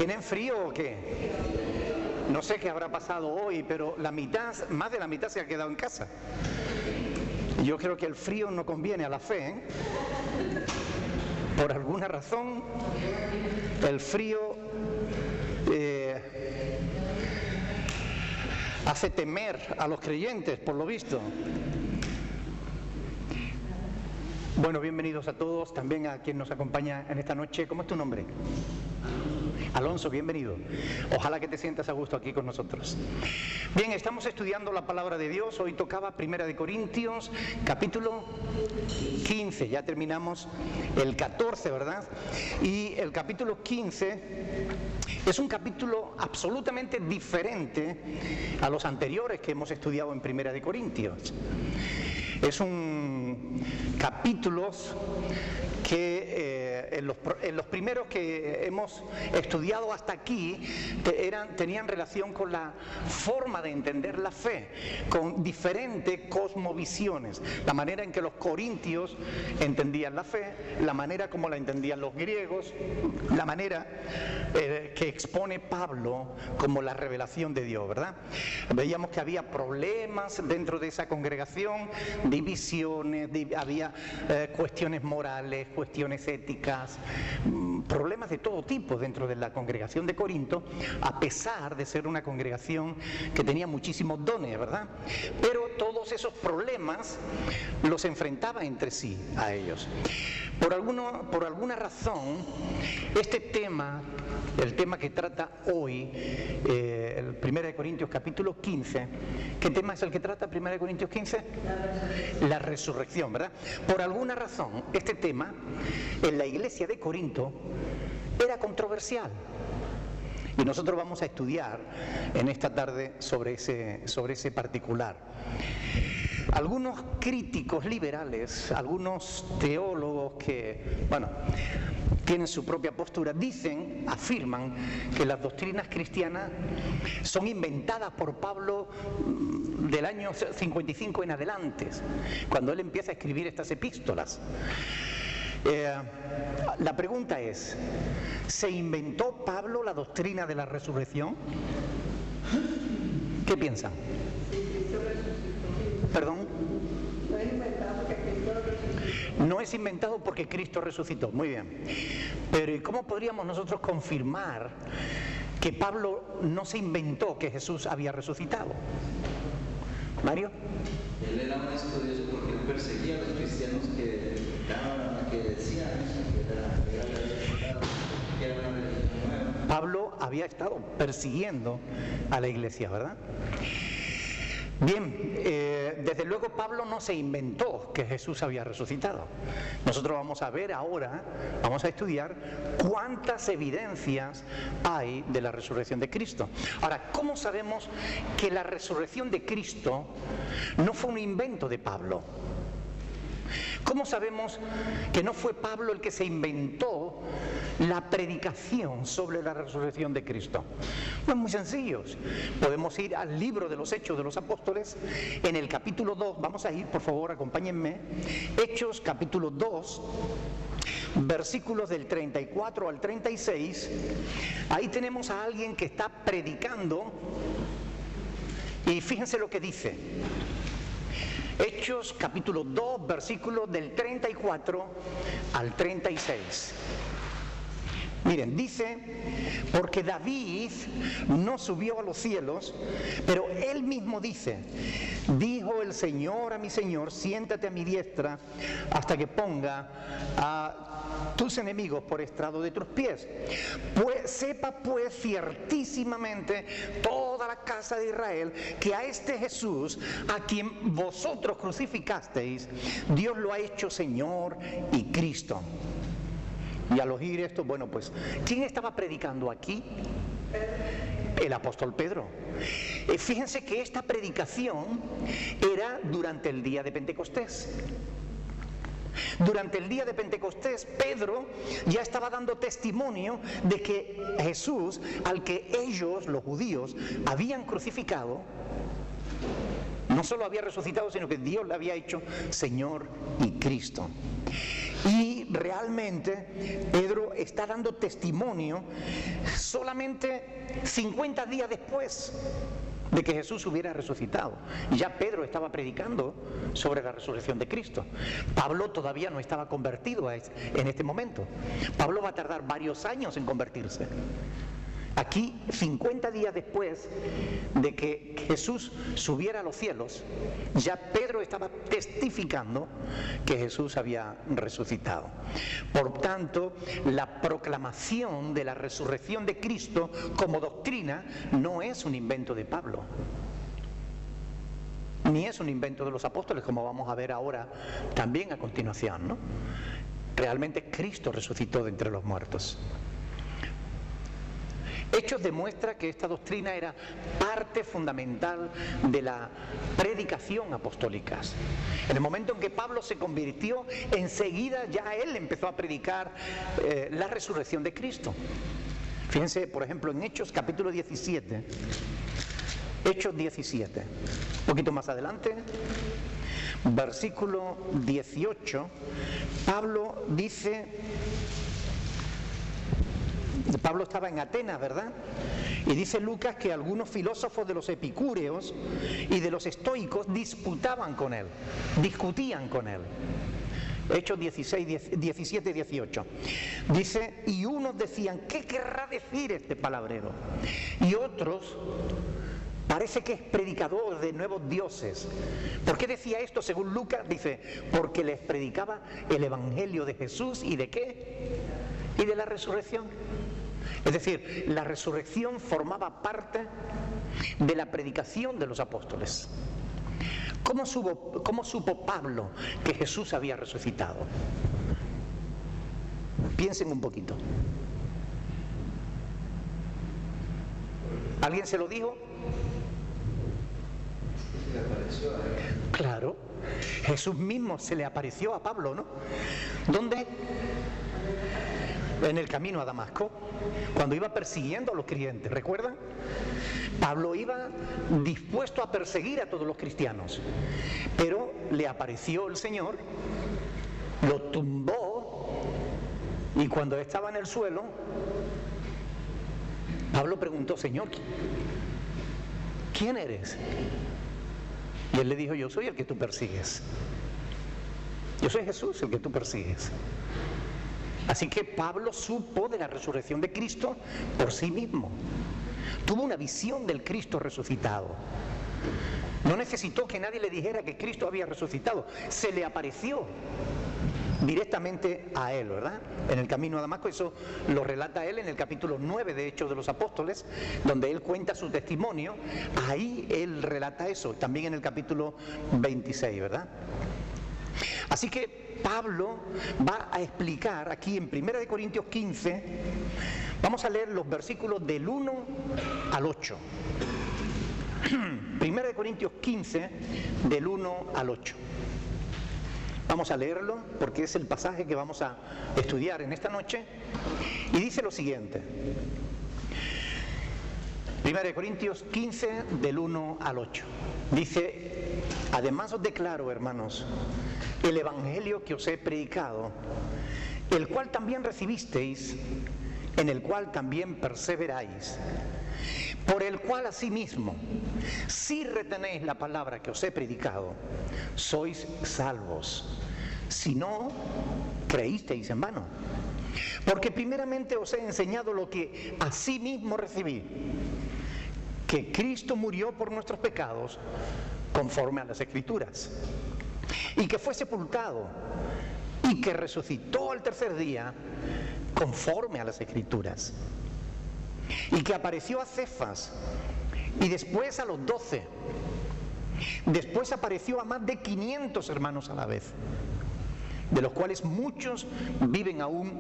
¿Tienen frío o qué? No sé qué habrá pasado hoy, pero la mitad, más de la mitad se ha quedado en casa. Yo creo que el frío no conviene a la fe, ¿eh? Por alguna razón, el frío hace temer a los creyentes, por lo visto. Bueno, bienvenidos a todos, también a quien nos acompaña en esta noche. ¿Cómo es tu nombre? Alonso, bienvenido. Ojalá que te sientas a gusto aquí con nosotros. Bien, estamos estudiando la palabra de Dios. Hoy tocaba Primera de Corintios, capítulo 15. Ya terminamos el 14, ¿verdad? Y el capítulo 15 es un capítulo absolutamente diferente a los anteriores que hemos estudiado en Primera de Corintios. Es un capítulos que en los primeros que hemos estudiado hasta aquí tenían relación con la forma de entender la fe, con diferentes cosmovisiones, la manera en que los corintios entendían la fe, la manera como la entendían los griegos, la manera que expone Pablo como la revelación de Dios, ¿verdad? Veíamos que había problemas dentro de esa congregación, divisiones, había cuestiones morales, cuestiones éticas, problemas de todo tipo dentro de la congregación de Corinto, a pesar de ser una congregación que tenía muchísimos dones, ¿verdad? Pero todos esos problemas los enfrentaba entre sí a ellos. Por alguna razón, este tema, el tema que trata hoy, el 1 de Corintios capítulo 15, ¿qué tema es el que trata 1 de Corintios 15? La resurrección, ¿verdad? Por alguna razón, este tema en la iglesia de Corinto era controversial. Y nosotros vamos a estudiar en esta tarde sobre ese particular. Algunos críticos liberales, algunos teólogos que, tienen su propia postura, afirman que las doctrinas cristianas son inventadas por Pablo del año 55 en adelante, cuando él empieza a escribir estas epístolas. La pregunta es, ¿se inventó Pablo la doctrina de la resurrección? ¿Qué piensan? ¿Perdón? No es inventado porque Cristo resucitó. Muy bien. Pero ¿cómo podríamos nosotros confirmar que Pablo no se inventó que Jesús había resucitado? ¿Mario? Él era un estudioso porque él perseguía a los cristianos que decían que era una religión nueva. Pablo había estado persiguiendo a la iglesia, ¿verdad? Bien, desde luego Pablo no se inventó que Jesús había resucitado. Nosotros vamos a ver ahora, vamos a estudiar cuántas evidencias hay de la resurrección de Cristo. Ahora, ¿cómo sabemos que la resurrección de Cristo no fue un invento de Pablo? ¿Cómo sabemos que no fue Pablo el que se inventó la predicación sobre la resurrección de Cristo? Pues muy sencillos. Podemos ir al libro de los Hechos de los Apóstoles, en el capítulo 2, vamos a ir, por favor, acompáñenme, Hechos capítulo 2, versículos del 34 al 36, ahí tenemos a alguien que está predicando, y fíjense lo que dice. Hechos capítulo 2, versículos del 34 al 36. Miren, dice, porque David no subió a los cielos, pero él mismo dice, dijo el Señor a mi Señor, siéntate a mi diestra hasta que ponga a tus enemigos por estrado de tus pies. Pues sepa pues ciertísimamente toda la casa de Israel que a este Jesús, a quien vosotros crucificasteis, Dios lo ha hecho Señor y Cristo. Y al oír esto, ¿quién estaba predicando aquí? El apóstol Pedro. Fíjense que esta predicación era durante el día de Pentecostés. Durante el día de Pentecostés, Pedro ya estaba dando testimonio de que Jesús, al que ellos, los judíos, habían crucificado, no solo había resucitado, sino que Dios le había hecho Señor y Cristo. Y realmente Pedro está dando testimonio solamente 50 días después de que Jesús hubiera resucitado. Ya Pedro estaba predicando sobre la resurrección de Cristo. Pablo todavía no estaba convertido en este momento. Pablo va a tardar varios años en convertirse. Aquí, 50 días después de que Jesús subiera a los cielos, ya Pedro estaba testificando que Jesús había resucitado. Por tanto, la proclamación de la resurrección de Cristo como doctrina no es un invento de Pablo, ni es un invento de los apóstoles, como vamos a ver ahora también a continuación, ¿no? Realmente Cristo resucitó de entre los muertos. Hechos demuestra que esta doctrina era parte fundamental de la predicación apostólica. En el momento en que Pablo se convirtió, enseguida ya él empezó a predicar la resurrección de Cristo. Fíjense, por ejemplo, en Hechos capítulo 17, Hechos 17, un poquito más adelante, versículo 18, Pablo dice... Pablo estaba en Atenas, ¿verdad? Y dice Lucas que algunos filósofos de los epicúreos y de los estoicos discutían con él. Hechos 17, 18. Dice, y unos decían, ¿qué querrá decir este palabrero? Y otros, parece que es predicador de nuevos dioses. ¿Por qué decía esto? Según Lucas, dice, porque les predicaba el evangelio de Jesús y ¿de qué? Y de la resurrección. Es decir, la resurrección formaba parte de la predicación de los apóstoles. ¿Cómo supo Pablo que Jesús había resucitado? Piensen un poquito. ¿Alguien se lo dijo? Se le apareció a él. Claro, Jesús mismo se le apareció a Pablo, ¿no? ¿Dónde? En el camino a Damasco, cuando iba persiguiendo a los creyentes, ¿recuerdan? Pablo iba dispuesto a perseguir a todos los cristianos, pero le apareció el Señor, lo tumbó, y cuando estaba en el suelo, Pablo preguntó, Señor, ¿quién eres? Y él le dijo, yo soy el que tú persigues. Yo soy Jesús el que tú persigues. Así que Pablo supo de la resurrección de Cristo por sí mismo. Tuvo una visión del Cristo resucitado. No necesitó que nadie le dijera que Cristo había resucitado. Se le apareció directamente a él, ¿verdad? En el camino a Damasco, eso lo relata él en el capítulo 9 de Hechos de los Apóstoles, donde él cuenta su testimonio. Ahí él relata eso, también en el capítulo 26, ¿verdad? Así que Pablo va a explicar aquí en 1 Corintios 15, vamos a leer los versículos del 1 al 8. 1 Corintios 15, del 1 al 8. Vamos a leerlo porque es el pasaje que vamos a estudiar en esta noche. Y dice lo siguiente. 1 Corintios 15, del 1 al 8. Dice, además os declaro, hermanos, el evangelio que os he predicado, el cual también recibisteis, en el cual también perseveráis, por el cual asimismo, si retenéis la palabra que os he predicado, sois salvos. Si no, creísteis en vano. Porque primeramente os he enseñado lo que asimismo recibí, que Cristo murió por nuestros pecados, conforme a las Escrituras, y que fue sepultado, y que resucitó al tercer día, conforme a las Escrituras, y que apareció a Cefas, y después a los 12, después apareció a más de 500 hermanos a la vez, de los cuales muchos viven aún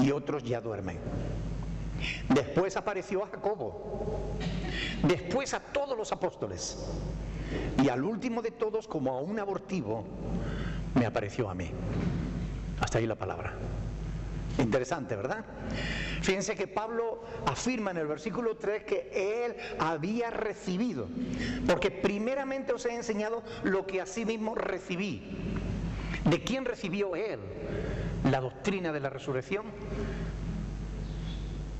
y otros ya duermen. Después apareció a Jacobo, después a todos los apóstoles, y al último de todos, como a un abortivo, me apareció a mí. Hasta ahí la palabra. Interesante, ¿verdad? Fíjense que Pablo afirma en el versículo 3 que él había recibido, porque primeramente os he enseñado lo que asimismo recibí. ¿De quién recibió él? la doctrina de la resurrección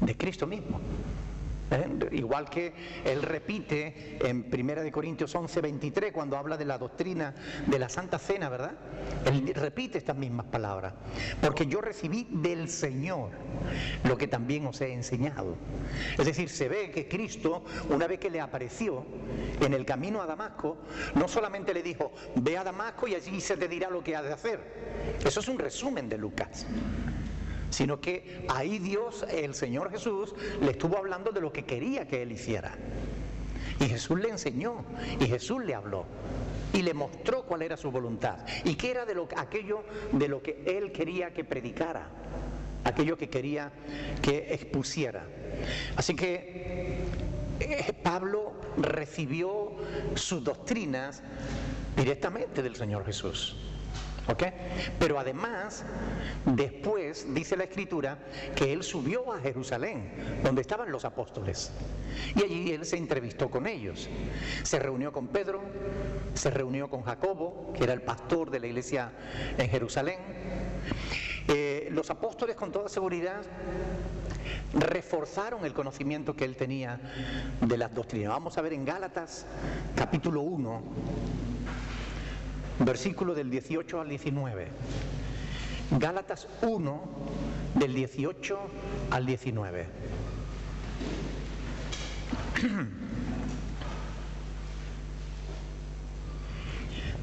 de Cristo mismo. Igual que él repite en 1 Corintios 11:23 cuando habla de la doctrina de la Santa Cena, ¿verdad? Él repite estas mismas palabras: porque yo recibí del Señor lo que también os he enseñado. Es decir, se ve que Cristo, una vez que le apareció en el camino a Damasco, no solamente le dijo, ve a Damasco y allí se te dirá lo que has de hacer. Eso es un resumen de Lucas. Sino que ahí Dios, el Señor Jesús, le estuvo hablando de lo que quería que él hiciera. Y Jesús le enseñó, y Jesús le habló, y le mostró cuál era su voluntad, y qué era aquello de lo que él quería que predicara, aquello que quería que expusiera. Así que Pablo recibió sus doctrinas directamente del Señor Jesús. ¿Ok? Pero además, después dice la Escritura que él subió a Jerusalén, donde estaban los apóstoles, y allí él se entrevistó con ellos. Se reunió con Pedro, se reunió con Jacobo, que era el pastor de la iglesia en Jerusalén. Los apóstoles, con toda seguridad, reforzaron el conocimiento que él tenía de las doctrinas. Vamos a ver en Gálatas capítulo 1, versículo del 18 al 19. Gálatas 1, del 18 al 19.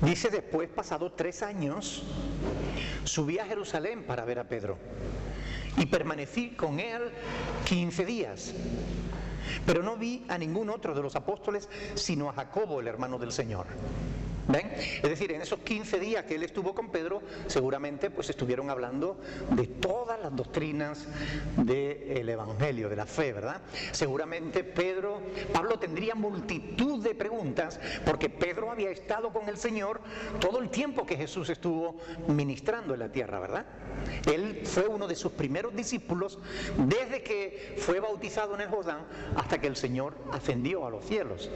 Dice: después, pasados 3 años, subí a Jerusalén para ver a Pedro, y permanecí con él 15 días. Pero no vi a ningún otro de los apóstoles, sino a Jacobo, el hermano del Señor. ¿Ven? Es decir, en esos 15 días que él estuvo con Pedro, seguramente pues estuvieron hablando de todas las doctrinas del Evangelio, de la fe, ¿verdad? Seguramente Pablo tendría multitud de preguntas, porque Pedro había estado con el Señor todo el tiempo que Jesús estuvo ministrando en la tierra, ¿verdad? Él fue uno de sus primeros discípulos desde que fue bautizado en el Jordán hasta que el Señor ascendió a los cielos.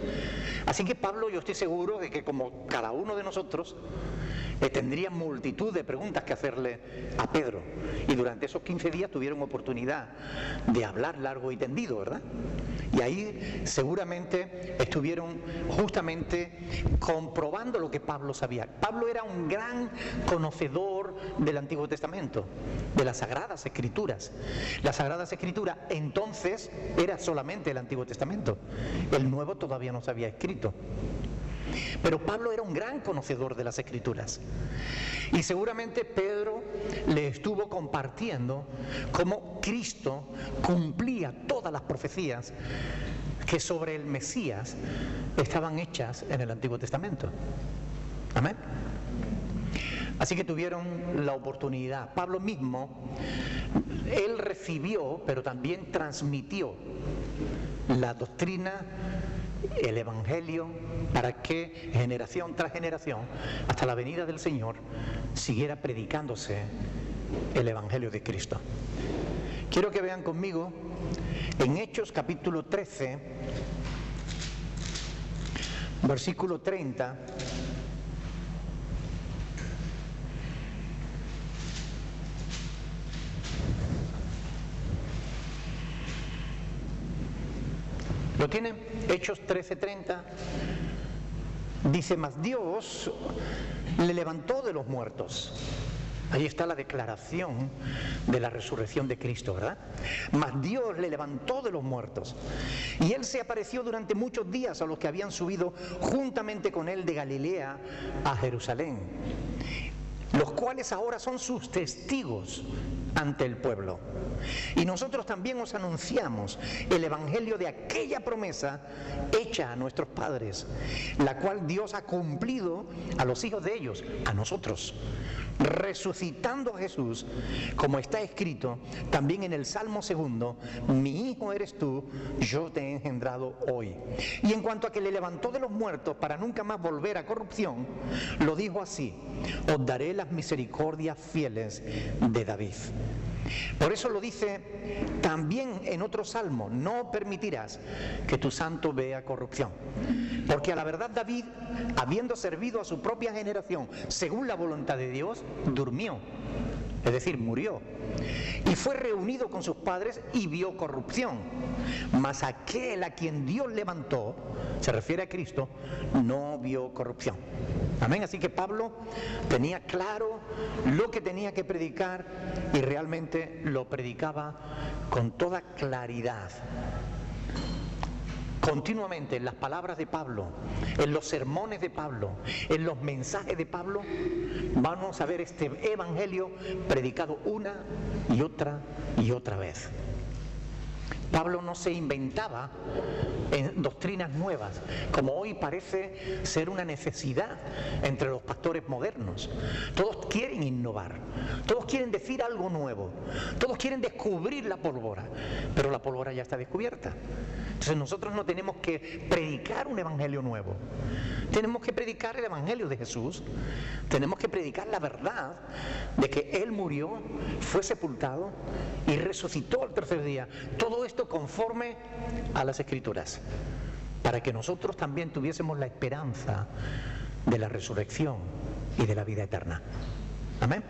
Así que Pablo, yo estoy seguro de que, como cada uno de nosotros, tendría multitud de preguntas que hacerle a Pedro, y durante esos 15 días tuvieron oportunidad de hablar largo y tendido, ¿verdad? Y ahí seguramente estuvieron justamente comprobando lo que Pablo sabía. Pablo era un gran conocedor del Antiguo Testamento, de las Sagradas Escrituras. Las Sagradas Escrituras entonces era solamente el Antiguo Testamento. El Nuevo todavía no se había escrito. Pero Pablo era un gran conocedor de las Escrituras, y seguramente Pedro le estuvo compartiendo cómo Cristo cumplía todas las profecías que sobre el Mesías estaban hechas en el Antiguo Testamento. Amén. Así que tuvieron la oportunidad. Pablo mismo, él recibió, pero también transmitió la doctrina, el Evangelio, para que generación tras generación, hasta la venida del Señor, siguiera predicándose el Evangelio de Cristo. Quiero que vean conmigo en Hechos capítulo 13, versículo 30. ¿Lo tienen? Hechos 13:30. Dice: mas Dios le levantó de los muertos. Ahí está la declaración de la resurrección de Cristo, ¿verdad? Mas Dios le levantó de los muertos, y Él se apareció durante muchos días a los que habían subido juntamente con Él de Galilea a Jerusalén, los cuales ahora son sus testigos ante el pueblo. Y nosotros también os anunciamos el evangelio de aquella promesa hecha a nuestros padres, la cual Dios ha cumplido a los hijos de ellos, a nosotros, resucitando a Jesús, como está escrito también en el Salmo 2: mi hijo eres tú, yo te he engendrado hoy. Y en cuanto a que le levantó de los muertos para nunca más volver a corrupción, lo dijo así: os daré las misericordias fieles de David. Por eso lo dice también en otro salmo: no permitirás que tu santo vea corrupción. Porque a la verdad David, habiendo servido a su propia generación según la voluntad de Dios, durmió, es decir, murió, y fue reunido con sus padres y vio corrupción. Mas aquel a quien Dios levantó, se refiere a Cristo, no vio corrupción. Amén. Así que Pablo tenía claro lo que tenía que predicar y realmente lo predicaba con toda claridad. Continuamente en las palabras de Pablo, en los sermones de Pablo, en los mensajes de Pablo, vamos a ver este evangelio predicado una y otra vez. Pablo no se inventaba en doctrinas nuevas, como hoy parece ser una necesidad entre los pastores modernos. Todos quieren innovar, todos quieren decir algo nuevo, todos quieren descubrir la pólvora, pero la pólvora ya está descubierta. Entonces nosotros no tenemos que predicar un evangelio nuevo, tenemos que predicar el evangelio de Jesús, tenemos que predicar la verdad de que Él murió, fue sepultado y resucitó al tercer día. Todo esto conforme a las Escrituras, para que nosotros también tuviésemos la esperanza de la resurrección y de la vida eterna. Amén.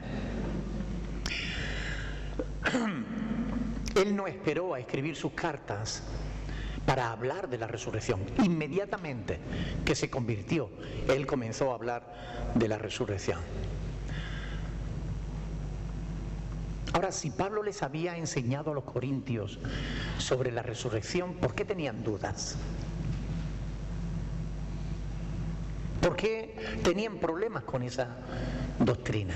Él no esperó a escribir sus cartas para hablar de la resurrección. Inmediatamente que se convirtió, él comenzó a hablar de la resurrección. Ahora, si Pablo les había enseñado a los corintios sobre la resurrección, ¿por qué tenían dudas? ¿Por qué tenían problemas con esa doctrina?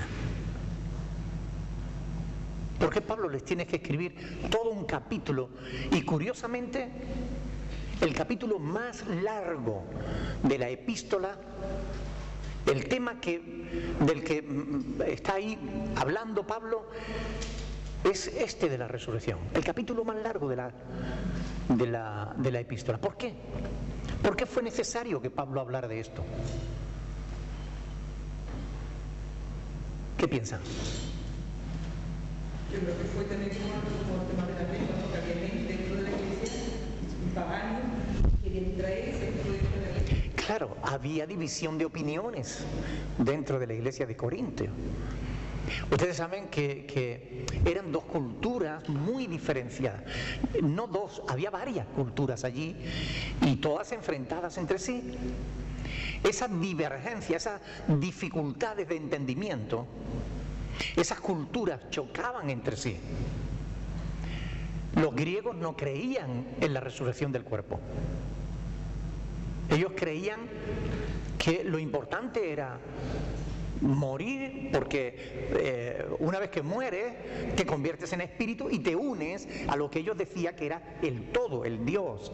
¿Por qué Pablo les tiene que escribir todo un capítulo? Y curiosamente, el capítulo más largo de la epístola, el tema del que está ahí hablando Pablo, es este de la resurrección, el capítulo más largo de la epístola. ¿Por qué? ¿Por qué fue necesario que Pablo hablara de esto? ¿Qué piensan? Yo creo que fue también como el tema de la lengua, porque había gente dentro de la iglesia, paganos, que querían traer ese proyecto de la lengua. Claro, había división de opiniones dentro de la iglesia de Corinto. Ustedes saben que eran dos culturas muy diferenciadas. No dos, había varias culturas allí y todas enfrentadas entre sí. Esa divergencia, esas dificultades de entendimiento, esas culturas chocaban entre sí. Los griegos no creían en la resurrección del cuerpo. Ellos creían que lo importante era morir, porque una vez que mueres te conviertes en espíritu y te unes a lo que ellos decían que era el todo, el Dios.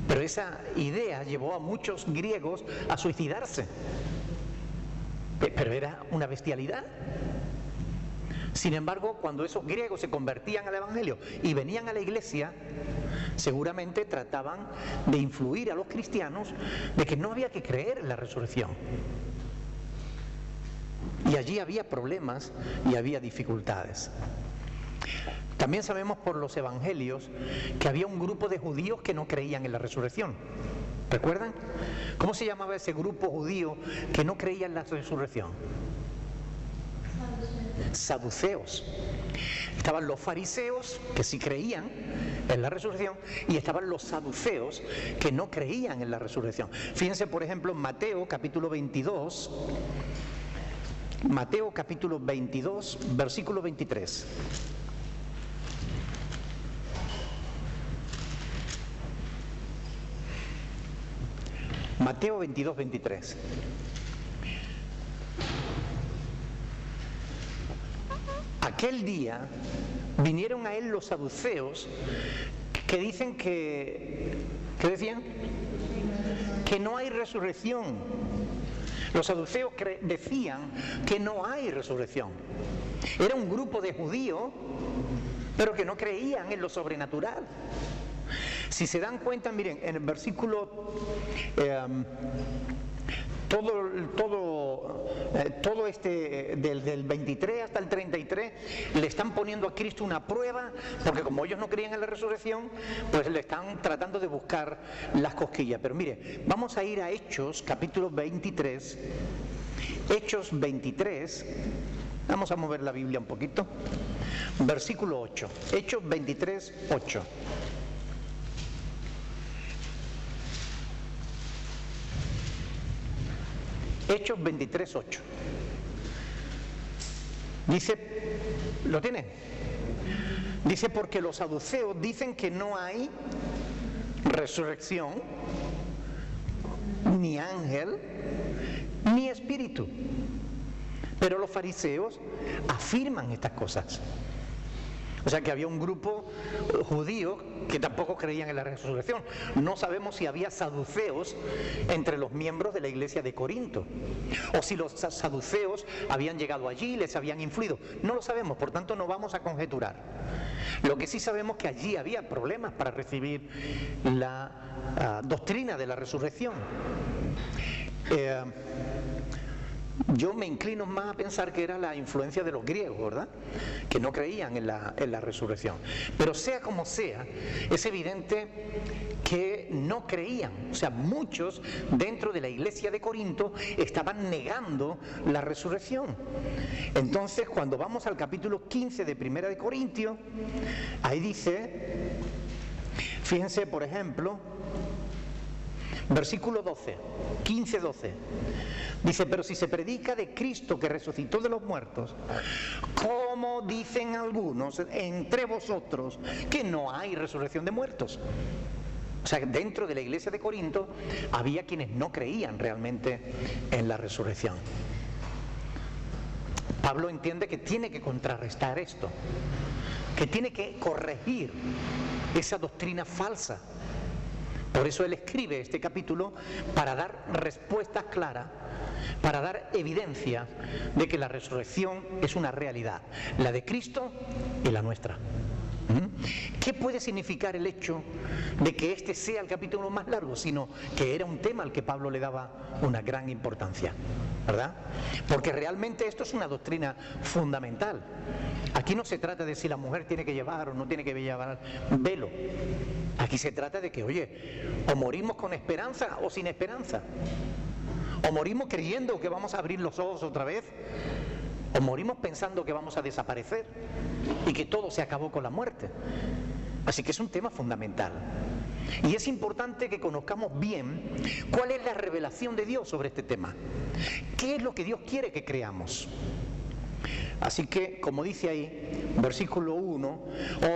Pero esa idea llevó a muchos griegos a suicidarse. Pero era una bestialidad. Sin embargo, cuando esos griegos se convertían al evangelio y venían a la iglesia, seguramente trataban de influir a los cristianos de que no había que creer en la resurrección. Y allí había problemas y había dificultades. También sabemos por los evangelios que había un grupo de judíos que no creían en la resurrección. ¿Recuerdan? ¿Cómo se llamaba ese grupo judío que no creía en la resurrección? Saduceos. Estaban los fariseos, que sí creían en la resurrección, y estaban los saduceos, que no creían en la resurrección. Fíjense, por ejemplo, en Mateo capítulo 22, versículo 23. Mateo 22, 23. Aquel día vinieron a él los saduceos que dicen ¿qué decían? Que no hay resurrección. Los saduceos decían que no hay resurrección. Era un grupo de judíos, pero que no creían en lo sobrenatural. Si se dan cuenta, miren, en el versículo, todo este, del 23 hasta el 33, le están poniendo a Cristo una prueba, porque como ellos no creían en la resurrección, pues le están tratando de buscar las cosquillas. Pero mire, vamos a ir a Hechos, capítulo 23, Hechos 23, vamos a mover la Biblia un poquito, versículo 8, Hechos 23, 8. Hechos 23, 8. Dice, ¿lo tiene? Dice, porque los saduceos dicen que no hay resurrección, ni ángel, ni espíritu. Pero los fariseos afirman estas cosas. O sea que había un grupo judío que tampoco creían en la resurrección. No sabemos si había saduceos entre los miembros de la iglesia de Corinto, o si los saduceos habían llegado allí y les habían influido. No lo sabemos, por tanto no vamos a conjeturar. Lo que sí sabemos es que allí había problemas para recibir la doctrina de la resurrección. Yo me inclino más a pensar que era la influencia de los griegos, ¿verdad? Que no creían en la resurrección. Pero sea como sea, es evidente que no creían. O sea, muchos dentro de la iglesia de Corinto estaban negando la resurrección. Entonces, cuando vamos al capítulo 15 de Primera de Corintios, ahí dice, fíjense, por ejemplo, versículo 12, 15, 12. Dice, pero si se predica de Cristo que resucitó de los muertos, ¿cómo dicen algunos entre vosotros que no hay resurrección de muertos? O sea, dentro de la iglesia de Corinto había quienes no creían realmente en la resurrección. Pablo entiende que tiene que contrarrestar esto, que tiene que corregir esa doctrina falsa. Por eso él escribe este capítulo para dar respuestas claras, para dar evidencia de que la resurrección es una realidad, la de Cristo y la nuestra. ¿Qué puede significar el hecho de que este sea el capítulo más largo? Sino que era un tema al que Pablo le daba una gran importancia, ¿verdad? Porque realmente esto es una doctrina fundamental. Aquí no se trata de si la mujer tiene que llevar o no tiene que llevar velo. Aquí se trata de que, oye, o morimos con esperanza o sin esperanza. O morimos creyendo que vamos a abrir los ojos otra vez, o morimos pensando que vamos a desaparecer y que todo se acabó con la muerte. Así que es un tema fundamental. Y es importante que conozcamos bien cuál es la revelación de Dios sobre este tema. ¿Qué es lo que Dios quiere que creamos? Así que, como dice ahí, versículo 1,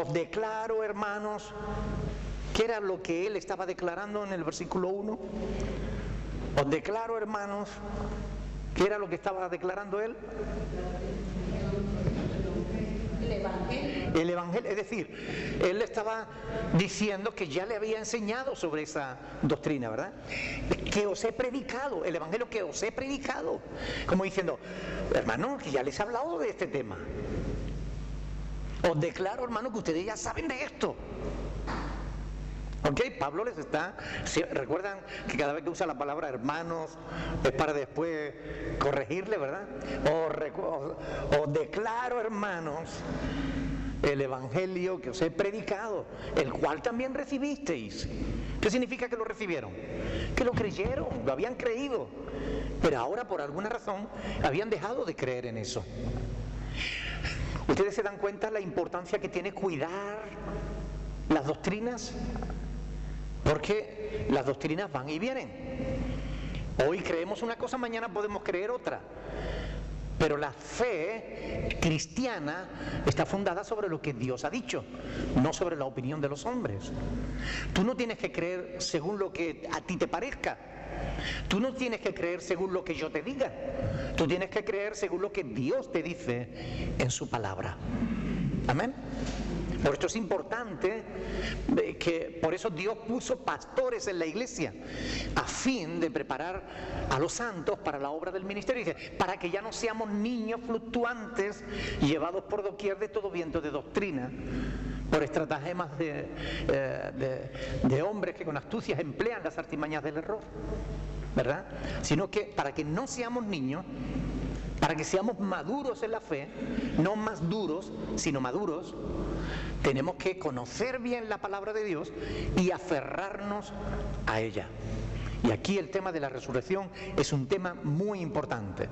os declaro, hermanos, ¿qué era lo que él estaba declarando en el versículo 1? Os declaro, hermanos, ¿qué era lo que estaba declarando él? El Evangelio, es decir, él estaba diciendo que ya le había enseñado sobre esa doctrina, ¿verdad? Que os he predicado, el Evangelio que os he predicado, como diciendo, hermano, que ya les he hablado de este tema. Os declaro, hermano, que ustedes ya saben de esto. ¿Ok? Pablo les está... Recuerdan que cada vez que usa la palabra hermanos es para después corregirle, ¿verdad? Os declaro, hermanos, el Evangelio que os he predicado, el cual también recibisteis. ¿Qué significa que lo recibieron? Que lo creyeron, lo habían creído, pero ahora por alguna razón habían dejado de creer en eso. ¿Ustedes se dan cuenta de la importancia que tiene cuidar las doctrinas? Porque las doctrinas van y vienen. Hoy creemos una cosa, mañana podemos creer otra. Pero la fe cristiana está fundada sobre lo que Dios ha dicho, no sobre la opinión de los hombres. Tú no tienes que creer según lo que a ti te parezca. Tú no tienes que creer según lo que yo te diga. Tú tienes que creer según lo que Dios te dice en su palabra. Amén. Por esto es importante que por eso Dios puso pastores en la iglesia a fin de preparar a los santos para la obra del ministerio. Dice, para que ya no seamos niños fluctuantes llevados por doquier de todo viento de doctrina, por estratagemas de hombres que con astucias emplean las artimañas del error, ¿verdad? Sino que para que no seamos niños, para que seamos maduros en la fe, no más duros, sino maduros, tenemos que conocer bien la palabra de Dios y aferrarnos a ella. Y aquí el tema de la resurrección es un tema muy importante.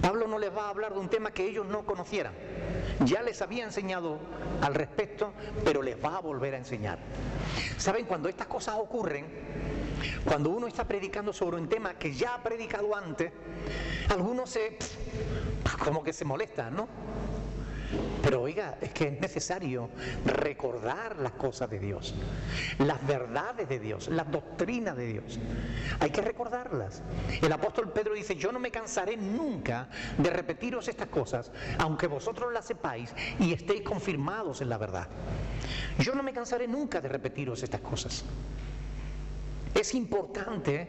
Pablo no les va a hablar de un tema que ellos no conocieran. Ya les había enseñado al respecto, pero les va a volver a enseñar. ¿Saben? Cuando estas cosas ocurren, cuando uno está predicando sobre un tema que ya ha predicado antes, algunos como que se molestan, ¿no? Pero oiga, es que es necesario recordar las cosas de Dios, las verdades de Dios, las doctrinas de Dios. Hay que recordarlas. El apóstol Pedro dice: yo no me cansaré nunca de repetiros estas cosas, aunque vosotros las sepáis y estéis confirmados en la verdad. Yo no me cansaré nunca de repetiros estas cosas. Es importante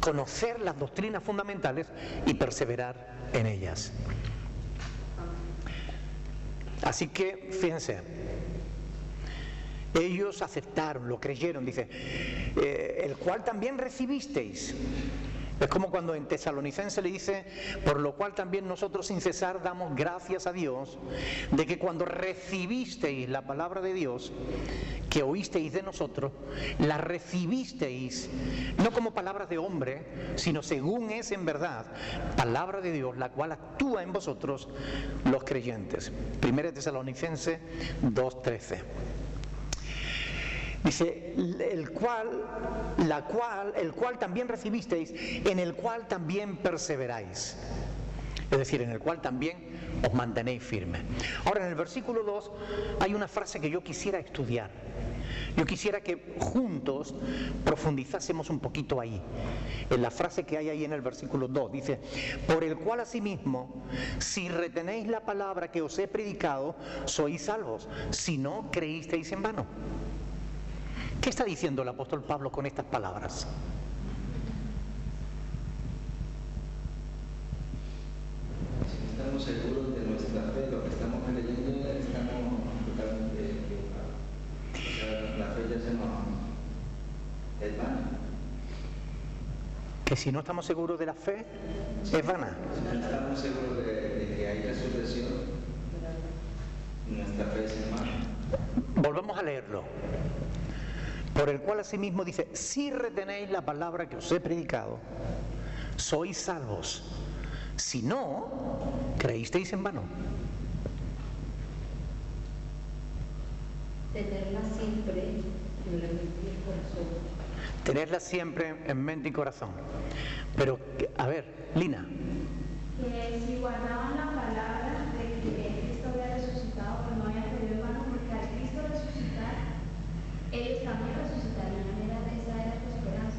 conocer las doctrinas fundamentales y perseverar en ellas. Así que, fíjense, ellos aceptaron, lo creyeron, dice, el cual también recibisteis. Es como cuando en Tesalonicense le dice: por lo cual también nosotros sin cesar damos gracias a Dios, de que cuando recibisteis la palabra de Dios, que oísteis de nosotros, la recibisteis, no como palabras de hombre, sino según es en verdad, palabra de Dios, la cual actúa en vosotros los creyentes. 1 Tesalonicense 2:13. Dice: el cual también recibisteis, en el cual también perseveráis. Es decir, en el cual también os mantenéis firmes. Ahora, en el versículo 2 hay una frase que yo quisiera estudiar. Yo quisiera que juntos profundizásemos un poquito ahí, en la frase que hay ahí en el versículo 2. Dice: por el cual asimismo, si retenéis la palabra que os he predicado, sois salvos, si no creísteis en vano. ¿Qué está diciendo el apóstol Pablo con estas palabras? Si no estamos seguros de nuestra fe, lo que estamos creyendo, estamos totalmente equivocados. O sea, la fe ya se nos es vana. Que si no estamos seguros de la fe, es vana. Si no estamos seguros de que hay resurrección, nuestra fe es en vano. Volvamos a leerlo. Por el cual asimismo dice: si retenéis la palabra que os he predicado, sois salvos, si no creísteis en vano. Tenerla siempre en la mente y el corazón. Tenerla siempre en mente y corazón. Pero, a ver, Lina. Que si guardaban la palabra de que Cristo había resucitado, pues no habían perdido en vano, porque al Cristo resucitar, ellos también resucitarían. Esa era su esperanza.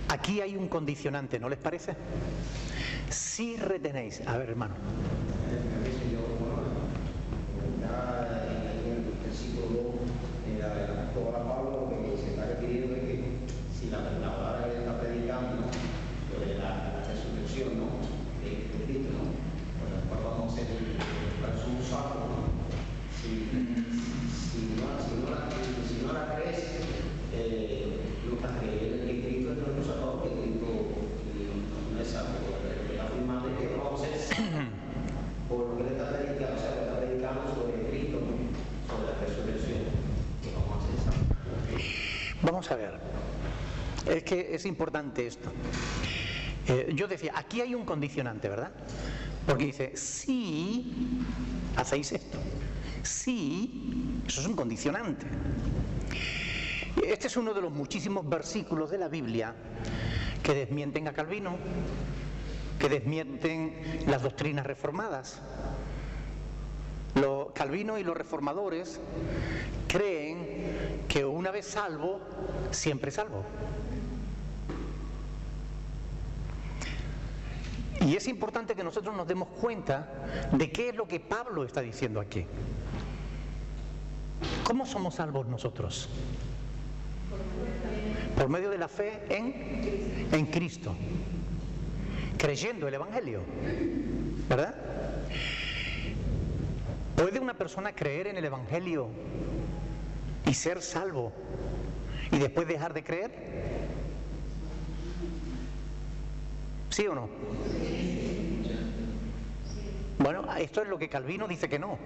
Aquí hay un condicionante, ¿no les parece? Si retenéis. A ver, hermano. Ya en el versículo 2, toda Pablo que se está refiriendo es que si la palabra que está predicando sobre la resurrección, ¿no?, de Cristo, ¿no?, por la cual vamos a ser un salvo, ¿no? Si no la crees, no estás creyendo que Cristo es nuestro Salvador, que Cristo no es salvo. Está afirmando que no vamos a ser salvos por lo que le está predicando, o sea, le está predicando sobre Cristo, ¿no?, sobre la resurrección, que vamos a ser salvos. Vamos a ver. Es que es importante esto. Yo decía, aquí hay un condicionante, ¿verdad? Porque dice: si hacéis esto. Si, eso es un condicionante. Este es uno de los muchísimos versículos de la Biblia que desmienten a Calvino, que desmienten las doctrinas reformadas. Calvino y los reformadores creen que una vez salvo, siempre salvo. Y es importante que nosotros nos demos cuenta de qué es lo que Pablo está diciendo aquí. ¿Cómo somos salvos nosotros? Por medio de la fe en Cristo, creyendo el Evangelio, ¿verdad? ¿Puede una persona creer en el Evangelio y ser salvo y después dejar de creer? ¿Sí o no? Bueno, esto es lo que Calvino dice que no.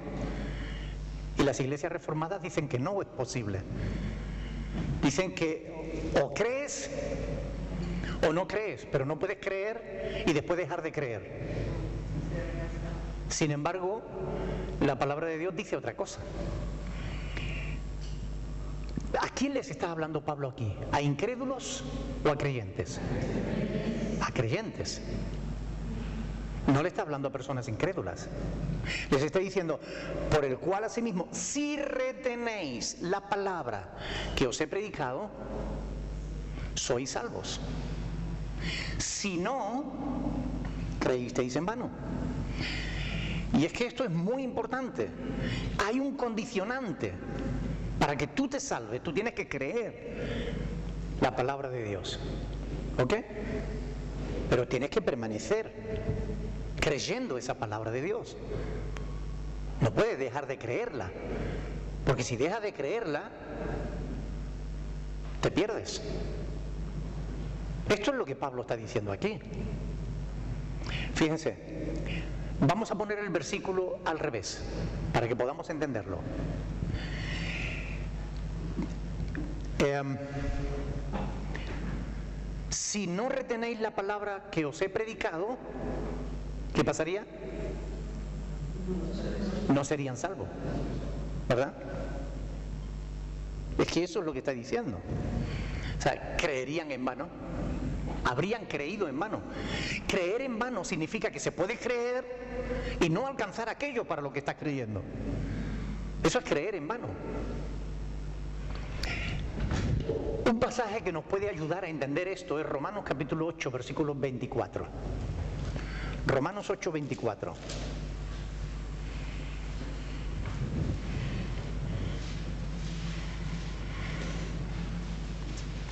Y las iglesias reformadas dicen que no es posible. Dicen que o crees o no crees, pero no puedes creer y después dejar de creer. Sin embargo, la palabra de Dios dice otra cosa. ¿A quién les está hablando Pablo aquí? ¿A incrédulos o a creyentes? A creyentes. No le está hablando a personas incrédulas. Les está diciendo, por el cual asimismo, si retenéis la palabra que os he predicado, sois salvos. Si no, creísteis en vano. Y es que esto es muy importante. Hay un condicionante. Para que tú te salves, tú tienes que creer la palabra de Dios. ¿Ok? Pero tienes que permanecer creyendo esa palabra de Dios. No puedes dejar de creerla. Porque si dejas de creerla, te pierdes. Esto es lo que Pablo está diciendo aquí. Fíjense, vamos a poner el versículo al revés, para que podamos entenderlo. Si no retenéis la palabra que os he predicado, ¿qué pasaría? No serían salvos, ¿verdad? Es que eso es lo que está diciendo. O sea, creerían en vano. Habrían creído en vano. Creer en vano significa que se puede creer y no alcanzar aquello para lo que estás creyendo. Eso es creer en vano. Un pasaje que nos puede ayudar a entender esto es Romanos capítulo 8, versículo 24. Romanos 8, 24.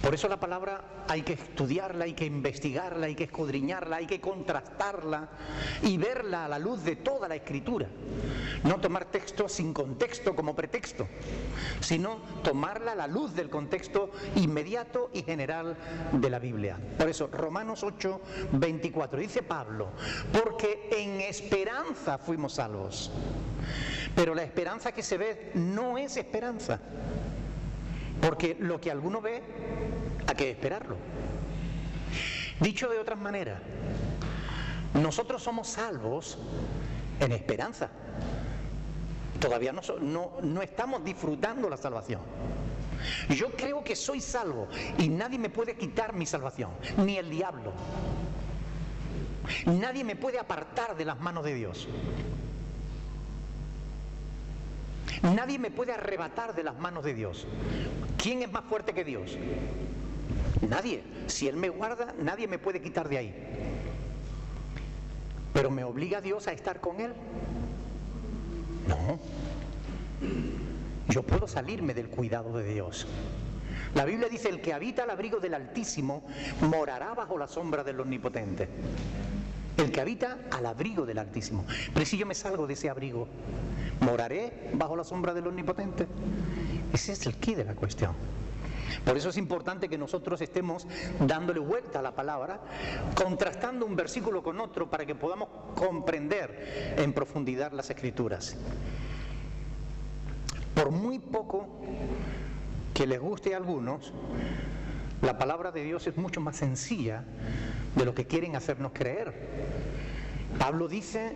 Por eso la palabra hay que estudiarla, hay que investigarla, hay que escudriñarla, hay que contrastarla y verla a la luz de toda la Escritura. No tomar texto sin contexto como pretexto, sino tomarla a la luz del contexto inmediato y general de la Biblia. Por eso, Romanos 8, 24, dice Pablo, porque en esperanza fuimos salvos. Pero la esperanza que se ve no es esperanza. Porque lo que alguno ve, hay que esperarlo. Dicho de otra manera, nosotros somos salvos en esperanza. Todavía no estamos disfrutando la salvación. Yo creo que soy salvo y nadie me puede quitar mi salvación, ni el diablo. Nadie me puede apartar de las manos de Dios. Nadie me puede arrebatar de las manos de Dios. ¿Quién es más fuerte que Dios? Nadie. Si Él me guarda, nadie me puede quitar de ahí. ¿Pero me obliga Dios a estar con Él? No. Yo puedo salirme del cuidado de Dios. La Biblia dice, el que habita al abrigo del Altísimo morará bajo la sombra del Omnipotente. El que habita al abrigo del Altísimo. Pero si yo me salgo de ese abrigo, ¿moraré bajo la sombra del Omnipotente? Ese es el quid de la cuestión. Por eso es importante que nosotros estemos dándole vuelta a la palabra, contrastando un versículo con otro para que podamos comprender en profundidad las Escrituras. Por muy poco que les guste a algunos, la palabra de Dios es mucho más sencilla de lo que quieren hacernos creer. Pablo dice,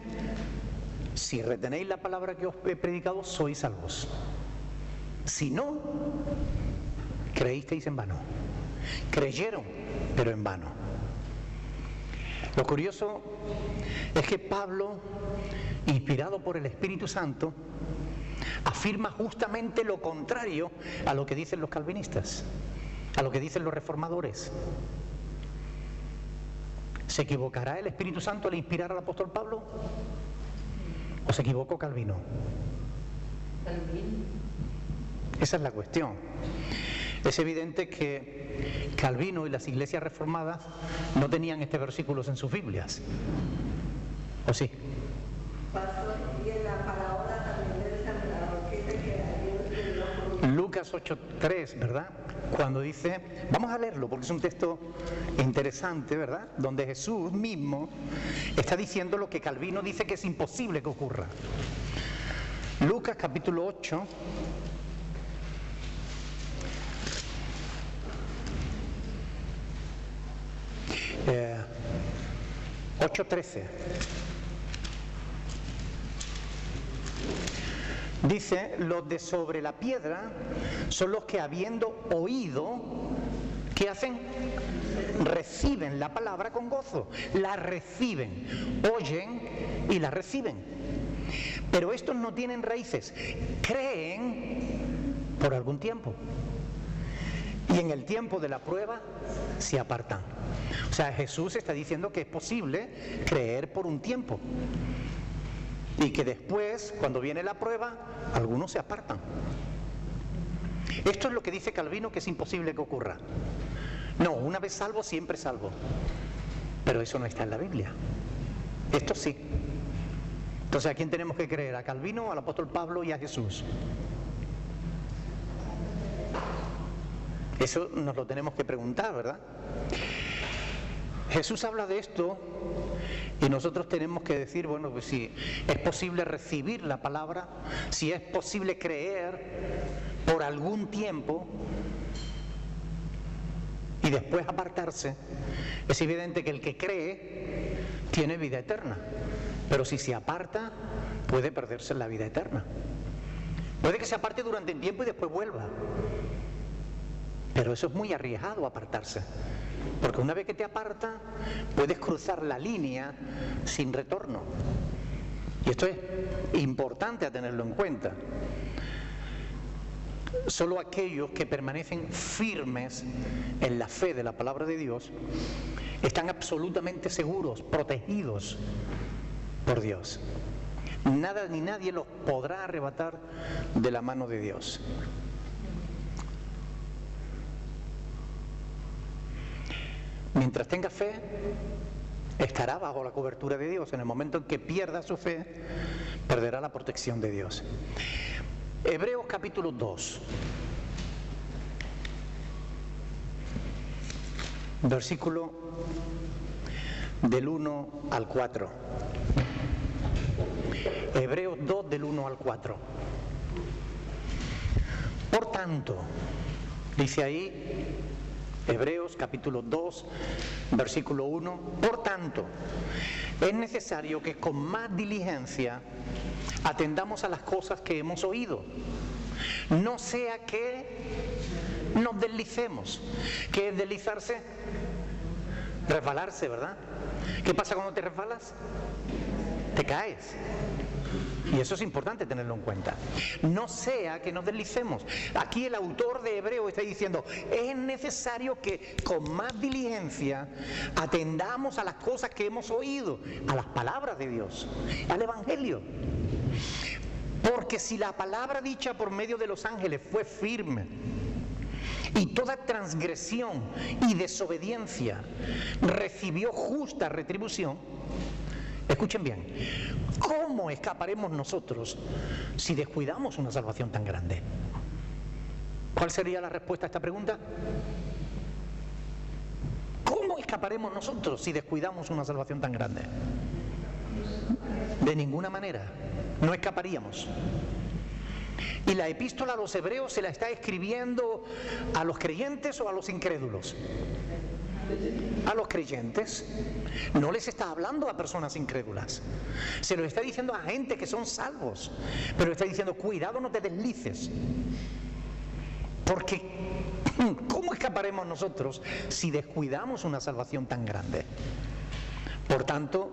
si retenéis la palabra que os he predicado, sois salvos. Si no, creísteis en vano. Creyeron, pero en vano. Lo curioso es que Pablo, inspirado por el Espíritu Santo, afirma justamente lo contrario a lo que dicen los calvinistas, a lo que dicen los reformadores. ¿Se equivocará el Espíritu Santo al inspirar al apóstol Pablo? ¿O se equivocó Calvino? Esa es la cuestión. Es evidente que Calvino y las iglesias reformadas no tenían este versículo en sus Biblias. ¿O sí? Pastor, y en la parábola también del sembrador, que dice que hay Lucas 8:3, ¿verdad? Cuando dice, vamos a leerlo porque es un texto interesante, ¿verdad? Donde Jesús mismo está diciendo lo que Calvino dice que es imposible que ocurra. Lucas capítulo 8. Eh, 8:13. Dice, los de sobre la piedra son los que habiendo oído, ¿qué hacen? Reciben la palabra con gozo, la reciben, oyen y la reciben. Pero estos no tienen raíces, creen por algún tiempo y en el tiempo de la prueba se apartan. O sea, Jesús está diciendo que es posible creer por un tiempo y que después, cuando viene la prueba, algunos se apartan. Esto es lo que dice Calvino, que es imposible que ocurra. No, una vez salvo, siempre salvo. Pero eso no está en la Biblia. Esto sí. Entonces, ¿a quién tenemos que creer? ¿A Calvino, al apóstol Pablo y a Jesús? Eso nos lo tenemos que preguntar, ¿verdad? Jesús habla de esto y nosotros tenemos que decir, bueno, pues si es posible recibir la palabra, si es posible creer por algún tiempo y después apartarse, es evidente que el que cree tiene vida eterna, pero si se aparta puede perderse la vida eterna. Puede que se aparte durante un tiempo y después vuelva, pero eso es muy arriesgado, apartarse, porque una vez que te aparta puedes cruzar la línea sin retorno, y esto es importante a tenerlo en cuenta. Solo aquellos que permanecen firmes en la fe de la palabra de Dios están absolutamente seguros, protegidos por Dios. Nada ni nadie los podrá arrebatar de la mano de Dios. Mientras tenga fe, estará bajo la cobertura de Dios. En el momento en que pierda su fe, perderá la protección de Dios. Hebreos capítulo 2, versículo del 1 al 4. Hebreos 2 del 1 al 4. Por tanto, dice ahí, Hebreos capítulo 2, versículo 1, por tanto, es necesario que con más diligencia atendamos a las cosas que hemos oído, no sea que nos deslicemos. ¿Qué es deslizarse? Resbalarse, ¿verdad? ¿Qué pasa cuando te resbalas? Te caes. Y eso es importante tenerlo en cuenta. No sea que nos deslicemos. Aquí el autor de Hebreos está diciendo, es necesario que con más diligencia atendamos a las cosas que hemos oído, a las palabras de Dios, al Evangelio. Porque si la palabra dicha por medio de los ángeles fue firme, y toda transgresión y desobediencia recibió justa retribución, escuchen bien, ¿cómo escaparemos nosotros si descuidamos una salvación tan grande? ¿Cuál sería la respuesta a esta pregunta? ¿Cómo escaparemos nosotros si descuidamos una salvación tan grande? De ninguna manera, no escaparíamos. Y la epístola a los hebreos se la está escribiendo a los creyentes o a los incrédulos. A los creyentes. No les está hablando a personas incrédulas. Se lo está diciendo a gente que son salvos. Pero está diciendo, cuidado, no te deslices. Porque ¿cómo escaparemos nosotros si descuidamos una salvación tan grande? Por tanto,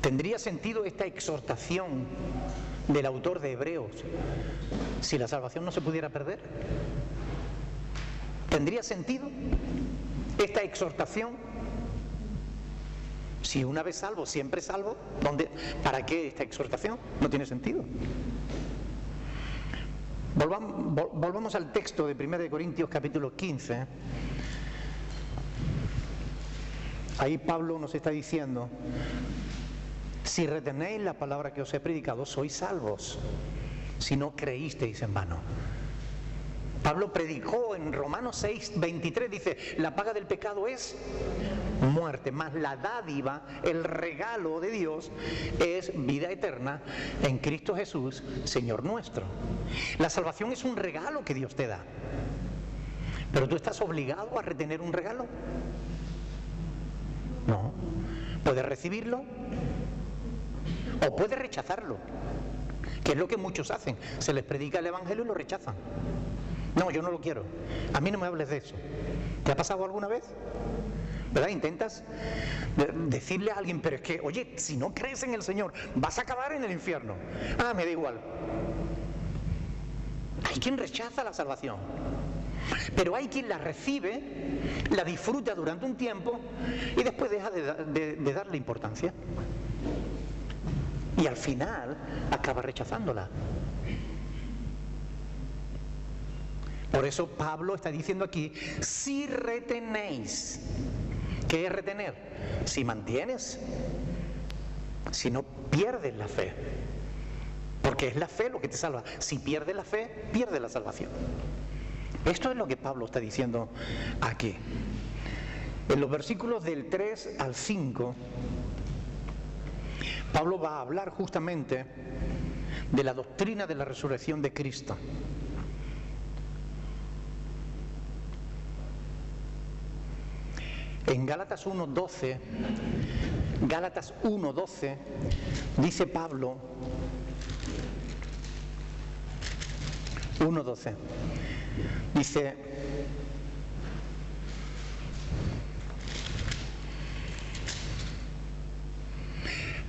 ¿tendría sentido esta exhortación del autor de Hebreos si la salvación no se pudiera perder? ¿Tendría sentido esta exhortación? Si una vez salvo, siempre salvo, ¿para qué esta exhortación? No tiene sentido. Volvamos al texto de 1 Corintios capítulo 15. Ahí Pablo nos está diciendo, si retenéis la palabra que os he predicado, sois salvos, si no creísteis en vano. Pablo predicó en Romanos 6, 23, dice, la paga del pecado es muerte, más la dádiva, el regalo de Dios es vida eterna en Cristo Jesús, Señor nuestro. La salvación es un regalo que Dios te da. ¿Pero tú estás obligado a retener un regalo? No. Puedes recibirlo o puedes rechazarlo, que es lo que muchos hacen. Se les predica el Evangelio y lo rechazan. No, yo no lo quiero. A mí no me hables de eso. ¿Te ha pasado alguna vez? ¿Verdad? Intentas decirle a alguien, pero es que, oye, si no crees en el Señor, vas a acabar en el infierno. Ah, me da igual. Hay quien rechaza la salvación, pero hay quien la recibe, la disfruta durante un tiempo y después deja de darle importancia. Y al final acaba rechazándola. Por eso Pablo está diciendo aquí, si retenéis. ¿Qué es retener? Si mantienes, si no pierdes la fe. Porque es la fe lo que te salva. Si pierdes la fe, pierdes la salvación. Esto es lo que Pablo está diciendo aquí. En los versículos del 3 al 5, Pablo va a hablar justamente de la doctrina de la resurrección de Cristo. En Gálatas 1:12, dice Pablo, 1:12, dice: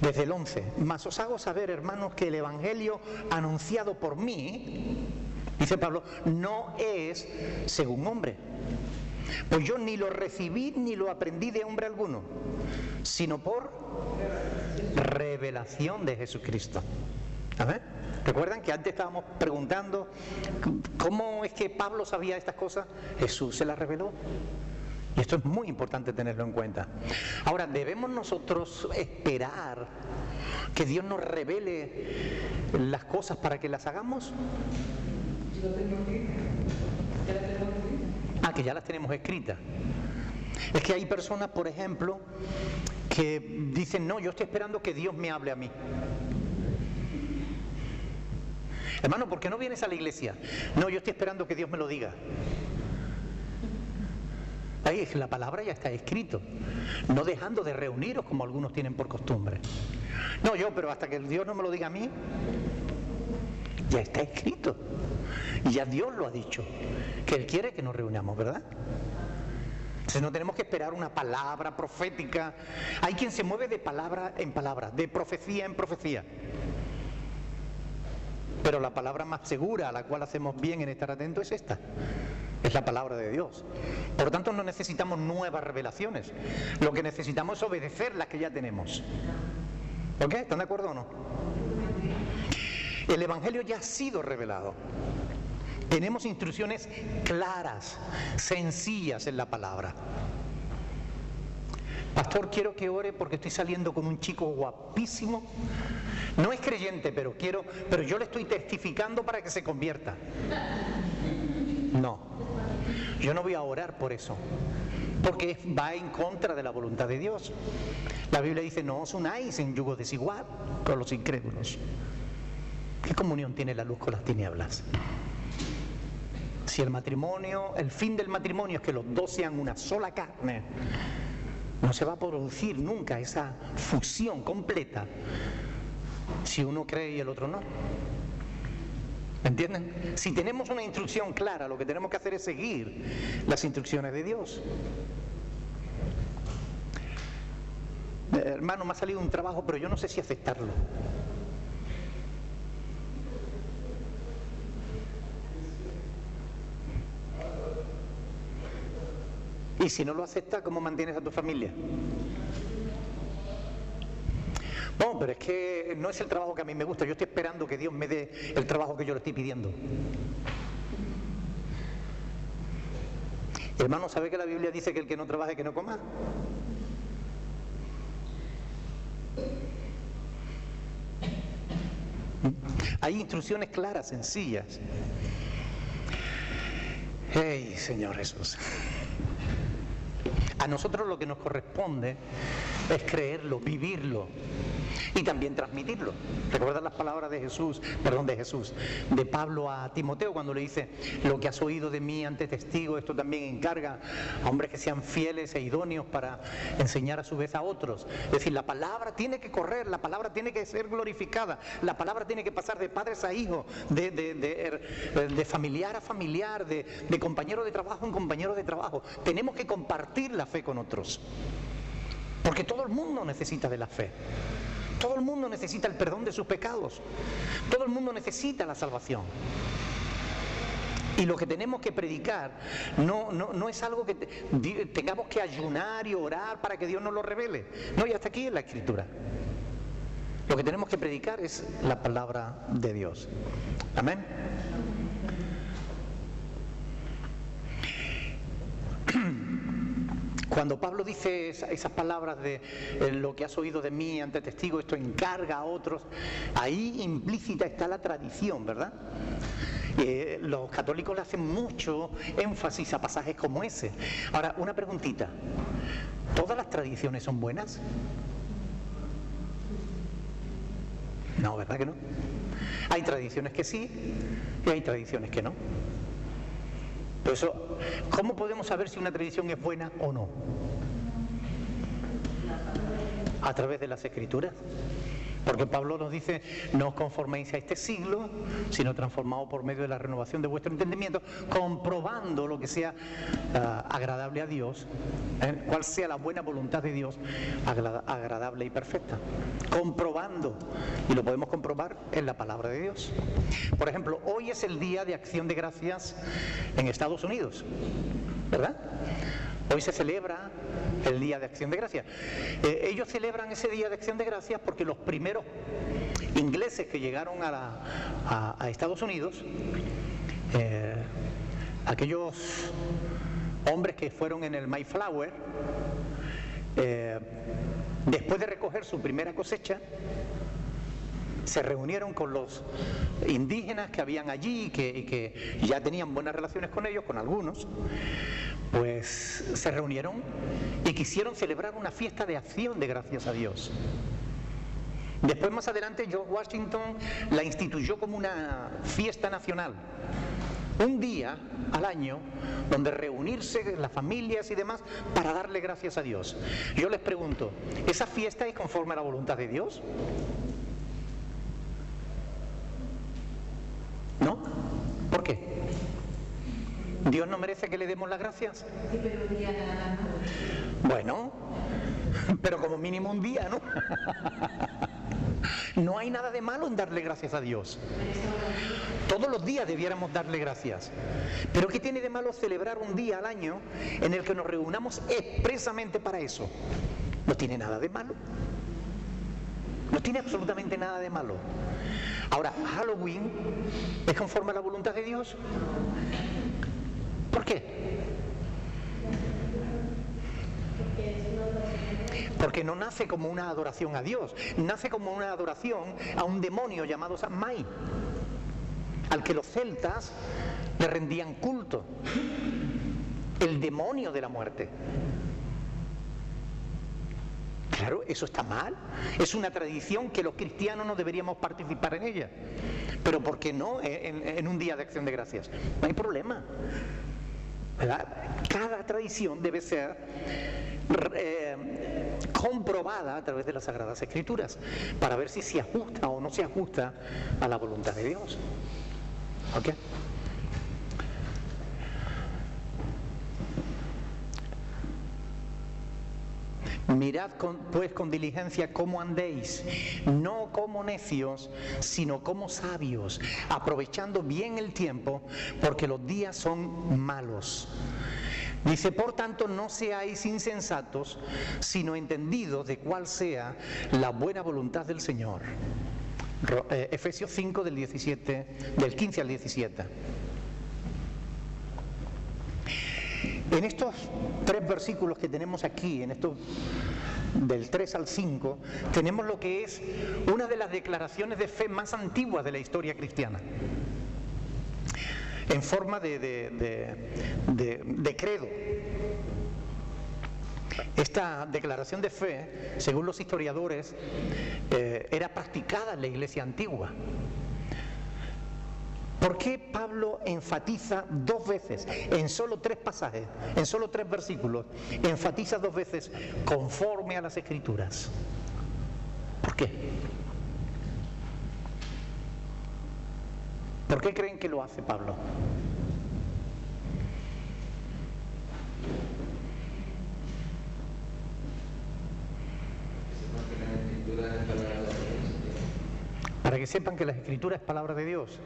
desde el 11, mas os hago saber, hermanos, que el Evangelio anunciado por mí, dice Pablo, no es según hombre. Pues yo ni lo recibí ni lo aprendí de hombre alguno, sino por revelación de Jesucristo. ¿Amén? ¿Recuerdan que antes estábamos preguntando cómo es que Pablo sabía estas cosas? Jesús se las reveló. Y esto es muy importante tenerlo en cuenta. Ahora, ¿debemos nosotros esperar que Dios nos revele las cosas para que las hagamos? Yo tengo escrita. Ya la tengo escrita. Ah, que ya las tenemos escritas. Es que hay personas, por ejemplo, que dicen, no, yo estoy esperando que Dios me hable a mí. Hermano, ¿por qué no vienes a la iglesia? No, yo estoy esperando que Dios me lo diga. Ahí la palabra ya está escrito, no dejando de reuniros como algunos tienen por costumbre. No, pero hasta que Dios no me lo diga a mí, ya está escrito. Y ya Dios lo ha dicho, que Él quiere que nos reunamos, ¿verdad? Entonces no tenemos que esperar una palabra profética. Hay quien se mueve de palabra en palabra, de profecía en profecía. Pero la palabra más segura, a la cual hacemos bien en estar atentos, es esta. Es la palabra de Dios. Por lo tanto, no necesitamos nuevas revelaciones. Lo que necesitamos es obedecer las que ya tenemos. ¿Ok? ¿Están de acuerdo o no? El Evangelio ya ha sido revelado. Tenemos instrucciones claras, sencillas en la palabra. Pastor, quiero que ore porque estoy saliendo con un chico guapísimo. No es creyente, pero yo le estoy testificando para que se convierta. No, yo no voy a orar por eso, porque va en contra de la voluntad de Dios. La Biblia dice, no os unáis en yugo desigual con los incrédulos. ¿Qué comunión tiene la luz con las tinieblas? Si el fin del matrimonio es que los dos sean una sola carne, no se va a producir nunca esa fusión completa si uno cree y el otro no. ¿Me entienden? Si tenemos una instrucción clara, lo que tenemos que hacer es seguir las instrucciones de Dios. Hermano, me ha salido un trabajo, pero yo no sé si aceptarlo. Y si no lo aceptas, ¿cómo mantienes a tu familia? No, pero es que no es el trabajo que a mí me gusta. Yo estoy esperando que Dios me dé el trabajo que yo le estoy pidiendo. Hermano, ¿sabe que la Biblia dice que el que no trabaje, que no coma? Hay instrucciones claras, sencillas. ¡Hey, Señor Jesús! A nosotros lo que nos corresponde es creerlo, vivirlo y también transmitirlo. ¿Recuerdan las palabras de Pablo a Timoteo cuando le dice: lo que has oído de mí ante testigos, esto también encarga a hombres que sean fieles e idóneos para enseñar a su vez a otros? Es decir, la palabra tiene que correr, la palabra tiene que ser glorificada, la palabra tiene que pasar de padres a hijos, de familiar a familiar, de compañero de trabajo en compañero de trabajo. Tenemos que compartir la fe con otros, porque todo el mundo necesita de la fe. Todo el mundo necesita el perdón de sus pecados. Todo el mundo necesita la salvación. Y lo que tenemos que predicar no es algo que tengamos que ayunar y orar para que Dios nos lo revele. No, y hasta aquí en la Escritura. Lo que tenemos que predicar es la palabra de Dios. Amén. Cuando Pablo dice esas palabras de lo que has oído de mí ante testigos, esto encarga a otros, ahí implícita está la tradición, ¿verdad? Los católicos le hacen mucho énfasis a pasajes como ese. Ahora, una preguntita: ¿todas las tradiciones son buenas? No, ¿verdad que no? Hay tradiciones que sí y hay tradiciones que no. Por eso, ¿cómo podemos saber si una tradición es buena o no? A través de las Escrituras. Porque Pablo nos dice: no os conforméis a este siglo, sino transformaos por medio de la renovación de vuestro entendimiento, comprobando lo que sea agradable a Dios, cuál sea la buena voluntad de Dios, agradable y perfecta. Comprobando, y lo podemos comprobar en la palabra de Dios. Por ejemplo, hoy es el Día de Acción de Gracias en Estados Unidos, ¿verdad? Hoy se celebra el Día de Acción de Gracias. Ellos celebran ese Día de Acción de Gracias porque los primeros ingleses que llegaron a Estados Unidos, aquellos hombres que fueron en el Mayflower, después de recoger su primera cosecha, se reunieron con los indígenas que habían allí y que ya tenían buenas relaciones con ellos, con algunos. Pues se reunieron y quisieron celebrar una fiesta de acción de gracias a Dios. Después, más adelante, George Washington la instituyó como una fiesta nacional. Un día al año donde reunirse las familias y demás para darle gracias a Dios. Yo les pregunto, ¿esa fiesta es conforme a la voluntad de Dios? ¿No? ¿Por qué? ¿Dios no merece que le demos las gracias? Sí, pero un día nada más. Bueno, pero como mínimo un día, ¿no? No hay nada de malo en darle gracias a Dios. Todos los días debiéramos darle gracias. Pero ¿qué tiene de malo celebrar un día al año en el que nos reunamos expresamente para eso? No tiene nada de malo. No tiene absolutamente nada de malo. Ahora, Halloween es conforme a la voluntad de Dios. ¿Por qué? Porque no nace como una adoración a Dios, nace como una adoración a un demonio llamado Samhain, al que los celtas le rendían culto, el demonio de la muerte. Claro, eso está mal, es una tradición que los cristianos no deberíamos participar en ella. Pero ¿por qué no en un día de acción de gracias? No hay problema, ¿verdad? Cada tradición debe ser comprobada a través de las Sagradas Escrituras para ver si se ajusta o no se ajusta a la voluntad de Dios. ¿Ok? Mirad pues con diligencia cómo andéis, no como necios, sino como sabios, aprovechando bien el tiempo, porque los días son malos. Dice, por tanto, no seáis insensatos, sino entendidos de cuál sea la buena voluntad del Señor. Efesios 5 del 15 al 17. En estos 3 versículos que tenemos aquí, en estos del 3 al 5, tenemos lo que es una de las declaraciones de fe más antiguas de la historia cristiana, en forma de credo. Esta declaración de fe, según los historiadores, era practicada en la iglesia antigua. ¿Por qué Pablo enfatiza 2 veces, en solo 3 pasajes, en solo 3 versículos, enfatiza 2 veces conforme a las Escrituras? ¿Por qué? ¿Por qué creen que lo hace Pablo? Para que sepan que la Escritura es palabra de Dios.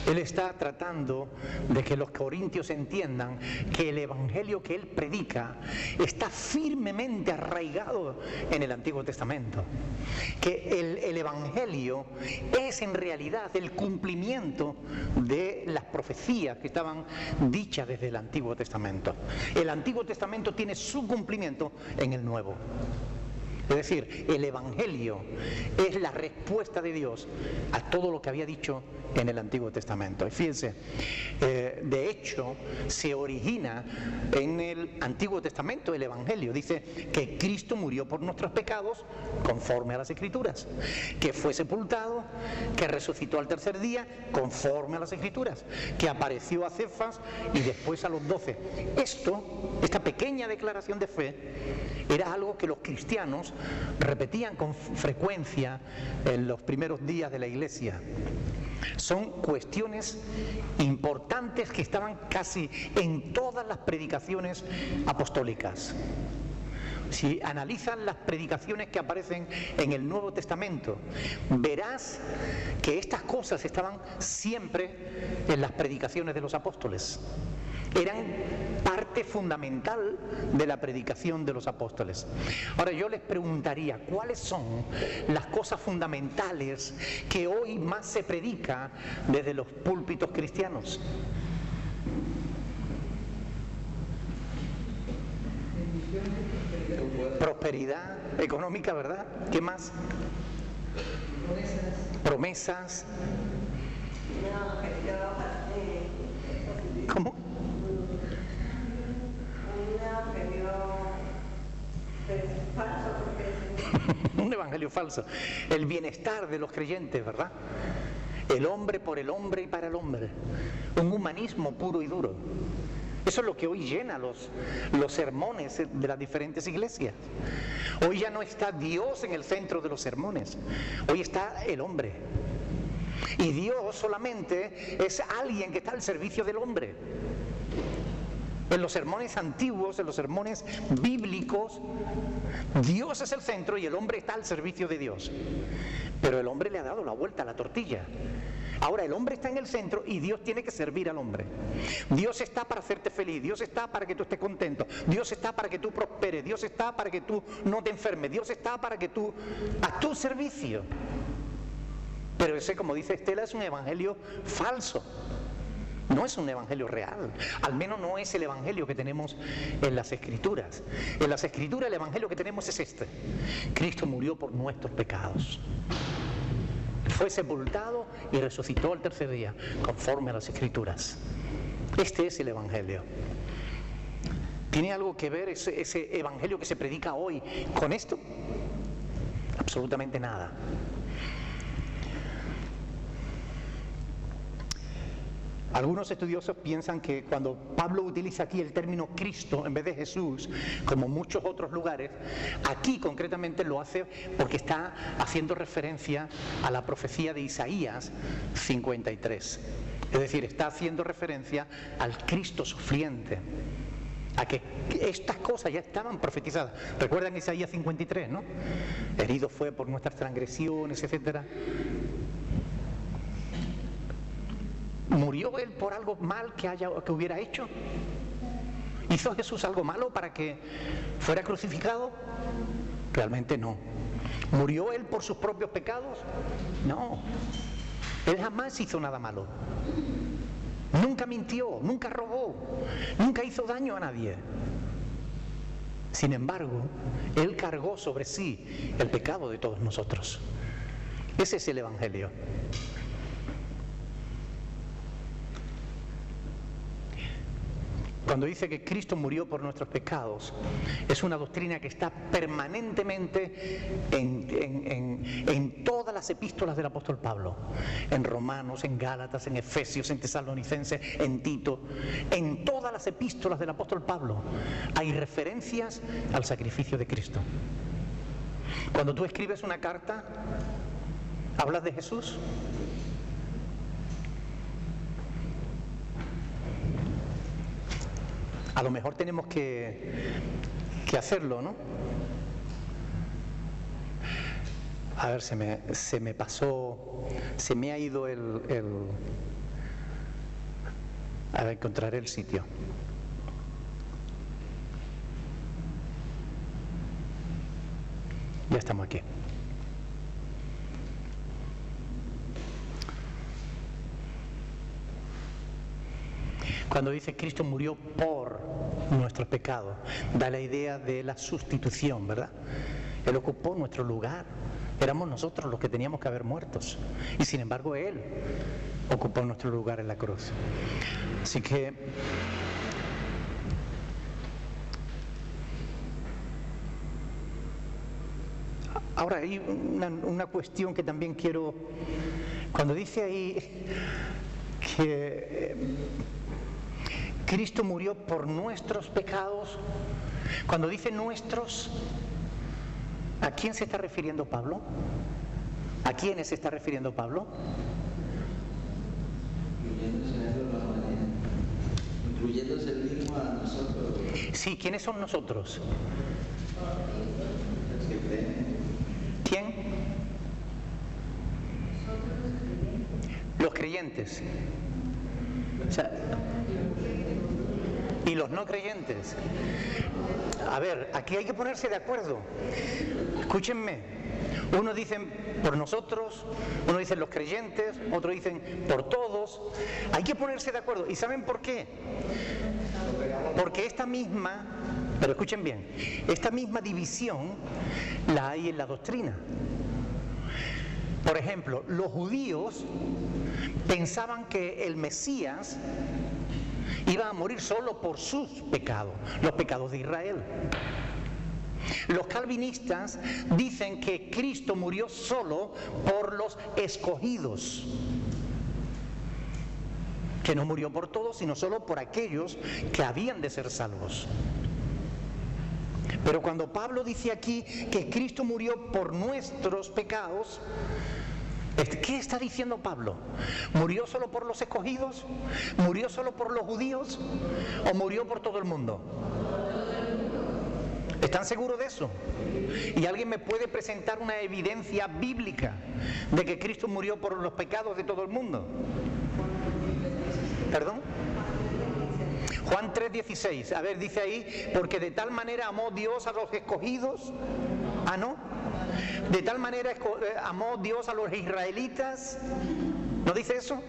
Él está tratando de que los corintios entiendan que el evangelio que él predica está firmemente arraigado en el Antiguo Testamento. Que el evangelio es en realidad el cumplimiento de las profecías que estaban dichas desde el Antiguo Testamento. El Antiguo Testamento tiene su cumplimiento en el Nuevo. Es decir, el evangelio es la respuesta de Dios a todo lo que había dicho en el Antiguo Testamento. Y fíjense, de hecho, se origina en el Antiguo Testamento el evangelio. Dice que Cristo murió por nuestros pecados conforme a las Escrituras, que fue sepultado, que resucitó al tercer día conforme a las Escrituras, que apareció a Cefas y después a los 12. Esta pequeña declaración de fe era algo que los cristianos repetían con frecuencia en los primeros días de la iglesia. Son cuestiones importantes que estaban casi en todas las predicaciones apostólicas. Si analizan las predicaciones que aparecen en el Nuevo Testamento, verás que estas cosas estaban siempre en las predicaciones de los apóstoles. Eran parte fundamental de la predicación de los apóstoles. Ahora yo les preguntaría, ¿cuáles son las cosas fundamentales que hoy más se predica desde los púlpitos cristianos? Prosperidad económica, ¿verdad? ¿Qué más? Promesas. ¿Cómo? Un evangelio falso. El bienestar de los creyentes, ¿verdad? El hombre por el hombre y para el hombre. Un humanismo puro y duro. Eso es lo que hoy llena los sermones de las diferentes iglesias. Hoy ya no está Dios en el centro de los sermones. Hoy está el hombre. Y Dios solamente es alguien que está al servicio del hombre. En los sermones antiguos, en los sermones bíblicos, Dios es el centro y el hombre está al servicio de Dios. Pero el hombre le ha dado la vuelta a la tortilla. Ahora el hombre está en el centro y Dios tiene que servir al hombre. Dios está para hacerte feliz, Dios está para que tú estés contento, Dios está para que tú prosperes, Dios está para que tú no te enfermes, Dios está para que tú, a tu servicio. Pero ese, como dice Estela, es un evangelio falso. No es un evangelio real, al menos no es el evangelio que tenemos en las Escrituras. En las Escrituras el evangelio que tenemos es este: Cristo murió por nuestros pecados, fue sepultado y resucitó al tercer día, conforme a las Escrituras. Este es el evangelio. ¿Tiene algo que ver ese evangelio que se predica hoy con esto? Absolutamente nada. Algunos estudiosos piensan que cuando Pablo utiliza aquí el término Cristo en vez de Jesús, como muchos otros lugares, aquí concretamente lo hace porque está haciendo referencia a la profecía de Isaías 53. Es decir, está haciendo referencia al Cristo sufriente, a que estas cosas ya estaban profetizadas. ¿Recuerdan Isaías 53, no? Herido fue por nuestras transgresiones, etcétera. ¿Murió él por algo mal que hubiera hecho? ¿Hizo Jesús algo malo para que fuera crucificado? Realmente no. ¿Murió él por sus propios pecados? No. Él jamás hizo nada malo. Nunca mintió, nunca robó, nunca hizo daño a nadie. Sin embargo, él cargó sobre sí el pecado de todos nosotros. Ese es el evangelio. cuando dice que Cristo murió por nuestros pecados, es una doctrina que está permanentemente en todas las epístolas del apóstol Pablo, en Romanos, en Gálatas, en Efesios, en Tesalonicenses, en Tito. En todas las epístolas del apóstol Pablo hay referencias al sacrificio de Cristo. Cuando tú escribes una carta, ¿hablas de Jesús? A lo mejor tenemos que hacerlo, ¿no? A ver, se me pasó, se me ha ido a ver, encontraré el sitio. Ya estamos aquí. Cuando dice Cristo murió por nuestros pecados, da la idea de la sustitución, ¿verdad? Él ocupó nuestro lugar. Éramos nosotros los que teníamos que haber muertos. Y sin embargo Él ocupó nuestro lugar en la cruz. Así que ahora hay una cuestión que también quiero. Cuando dice ahí que Cristo murió por nuestros pecados, cuando dice nuestros, ¿a quién se está refiriendo Pablo? ¿A quiénes se está refiriendo Pablo? Incluyéndose el mismo a nosotros. Sí, ¿quiénes son nosotros? ¿Quién? Los creyentes. O sea, y los no creyentes. A ver, aquí hay que ponerse de acuerdo. Escúchenme. Unos dicen por nosotros, unos dicen los creyentes, otros dicen por todos. Hay que ponerse de acuerdo. ¿Y saben por qué? Porque esta misma, pero escuchen bien, esta misma división la hay en la doctrina. Por ejemplo, los judíos pensaban que el Mesías iba a morir solo por sus pecados, los pecados de Israel. Los calvinistas dicen que Cristo murió solo por los escogidos, que no murió por todos, sino solo por aquellos que habían de ser salvos. Pero cuando Pablo dice aquí que Cristo murió por nuestros pecados, ¿qué está diciendo Pablo? ¿Murió solo por los escogidos? ¿Murió solo por los judíos? ¿O murió por todo el mundo? ¿Están seguros de eso? ¿Y alguien me puede presentar una evidencia bíblica de que Cristo murió por los pecados de todo el mundo? ¿Perdón? Juan 3:16. A ver, dice ahí, porque de tal manera amó Dios a los escogidos. ¿Ah, no? De tal manera amó Dios a los israelitas. ¿No dice eso?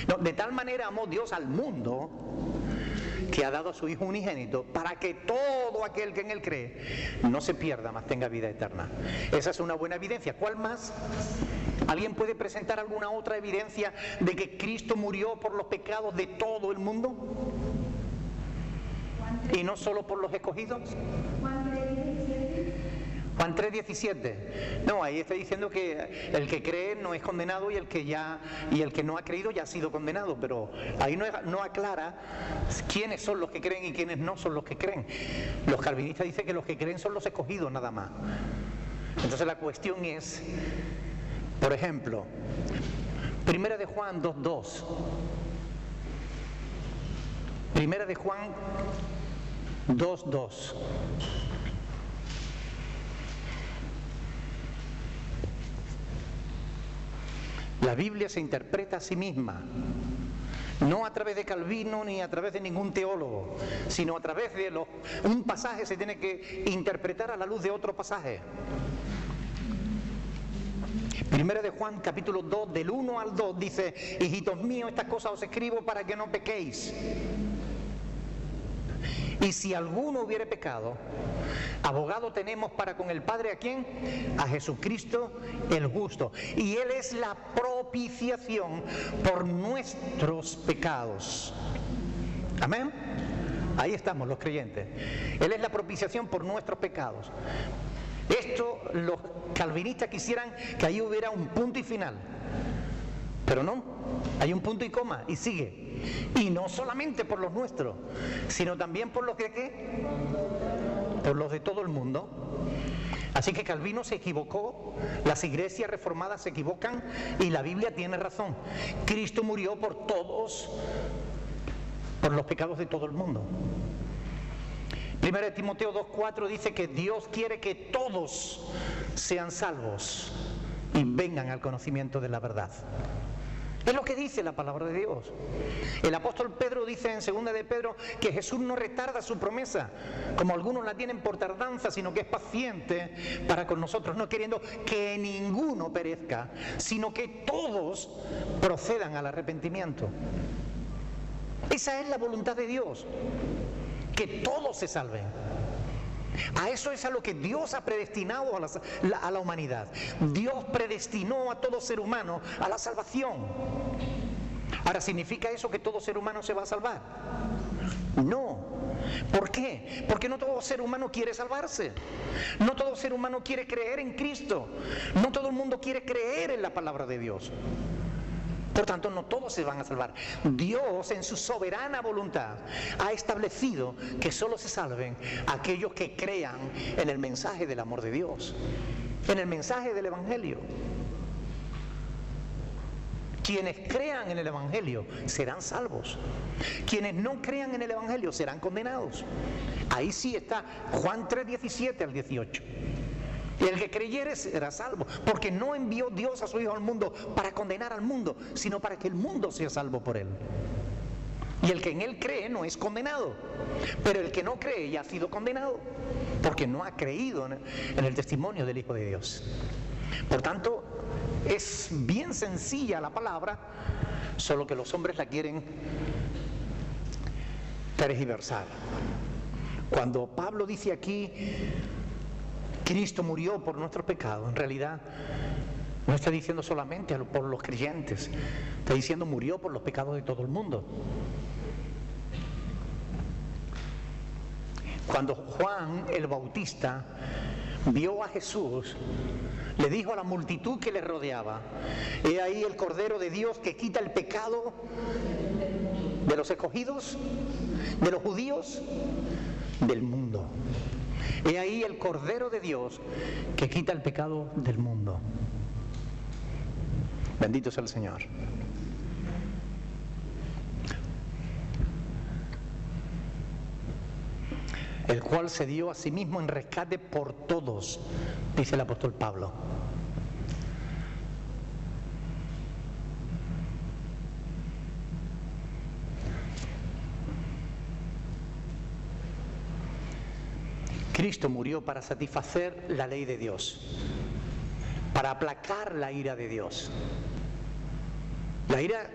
No, de tal manera amó Dios al mundo que ha dado a su Hijo unigénito para que todo aquel que en Él cree no se pierda, mas tenga vida eterna. Esa es una buena evidencia. ¿Cuál más? ¿Alguien puede presentar alguna otra evidencia de que Cristo murió por los pecados de todo el mundo? ¿Y no solo por los escogidos? Juan 3:17. No, ahí está diciendo que el que cree no es condenado y el que no ha creído ya ha sido condenado, pero ahí no aclara quiénes son los que creen y quiénes no son los que creen. Los calvinistas dicen que los que creen son los escogidos nada más. Entonces la cuestión es, por ejemplo, 1 de Juan 2:2. 1 de Juan 2:2. La Biblia se interpreta a sí misma, no a través de Calvino ni a través de ningún teólogo, sino a través de un pasaje se tiene que interpretar a la luz de otro pasaje. 1 de Juan capítulo 2 del 1 al 2 dice: hijitos míos, estas cosas os escribo para que no pequéis. Y si alguno hubiere pecado, abogado tenemos para con el Padre, ¿a quién? A Jesucristo el justo. Y Él es la propiciación por nuestros pecados. Amén. Ahí estamos los creyentes. Él es la propiciación por nuestros pecados. Esto los calvinistas quisieran que ahí hubiera un punto y final. Pero no, hay un punto y coma y sigue. Y no solamente por los nuestros, sino también por los que ¿qué? Por los de todo el mundo. Así que Calvino se equivocó, las iglesias reformadas se equivocan y la Biblia tiene razón. Cristo murió por todos, por los pecados de todo el mundo. 1 Timoteo 2:4 dice que Dios quiere que todos sean salvos y vengan al conocimiento de la verdad. Es lo que dice la palabra de Dios. El apóstol Pedro dice en 2 de Pedro que Jesús no retarda su promesa, como algunos la tienen por tardanza, sino que es paciente para con nosotros, no queriendo que ninguno perezca, sino que todos procedan al arrepentimiento. Esa es la voluntad de Dios, que todos se salven. A eso es a lo que Dios ha predestinado a la humanidad. Dios predestinó a todo ser humano a la salvación. Ahora, ¿significa eso que todo ser humano se va a salvar? No. ¿Por qué? Porque no todo ser humano quiere salvarse. No todo ser humano quiere creer en Cristo. No todo el mundo quiere creer en la palabra de Dios. Por tanto, no todos se van a salvar. Dios, en su soberana voluntad, ha establecido que solo se salven aquellos que crean en el mensaje del amor de Dios, en el mensaje del Evangelio. Quienes crean en el Evangelio serán salvos. Quienes no crean en el Evangelio serán condenados. Ahí sí está Juan 3:17 al 18. Y el que creyere será salvo, porque no envió Dios a su Hijo al mundo para condenar al mundo, sino para que el mundo sea salvo por él. Y el que en él cree no es condenado, pero el que no cree ya ha sido condenado, porque no ha creído en el testimonio del Hijo de Dios. Por tanto, es bien sencilla la palabra, solo que los hombres la quieren tergiversar. Cuando Pablo dice aquí, Cristo murió por nuestros pecados, en realidad no está diciendo solamente por los creyentes, está diciendo murió por los pecados de todo el mundo. Cuando Juan el Bautista vio a Jesús, le dijo a la multitud que le rodeaba: he ahí el Cordero de Dios que quita el pecado de los escogidos, de los judíos, del mundo. He ahí el Cordero de Dios que quita el pecado del mundo. Bendito sea el Señor. El cual se dio a sí mismo en rescate por todos, dice el apóstol Pablo. Cristo murió para satisfacer la ley de Dios, para aplacar la ira de Dios. La ira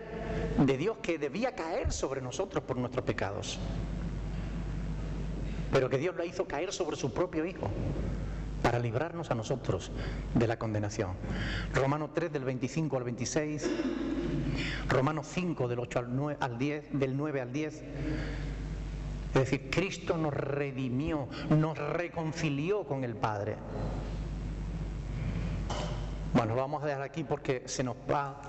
de Dios que debía caer sobre nosotros por nuestros pecados, pero que Dios la hizo caer sobre su propio Hijo para librarnos a nosotros de la condenación. Romanos 3 del 25 al 26, Romanos 5 del 8 al 10, del 9 al 10. Es decir, Cristo nos redimió, nos reconcilió con el Padre. Bueno, vamos a dejar aquí porque se nos va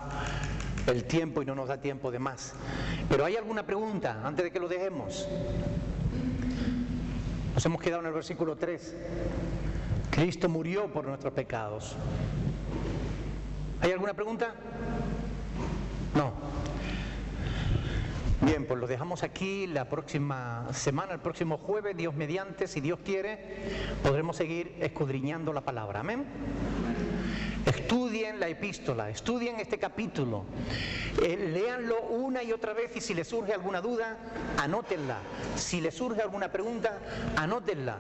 el tiempo y no nos da tiempo de más. Pero ¿hay alguna pregunta antes de que lo dejemos? Nos hemos quedado en el versículo 3. Cristo murió por nuestros pecados. ¿Hay alguna pregunta? No. Bien, pues lo dejamos aquí. La próxima semana, el próximo jueves, Dios mediante, si Dios quiere, podremos seguir escudriñando la palabra. Amén. Estudien la epístola, estudien este capítulo, léanlo una y otra vez y si les surge alguna duda, anótenla. Si les surge alguna pregunta, anótenla.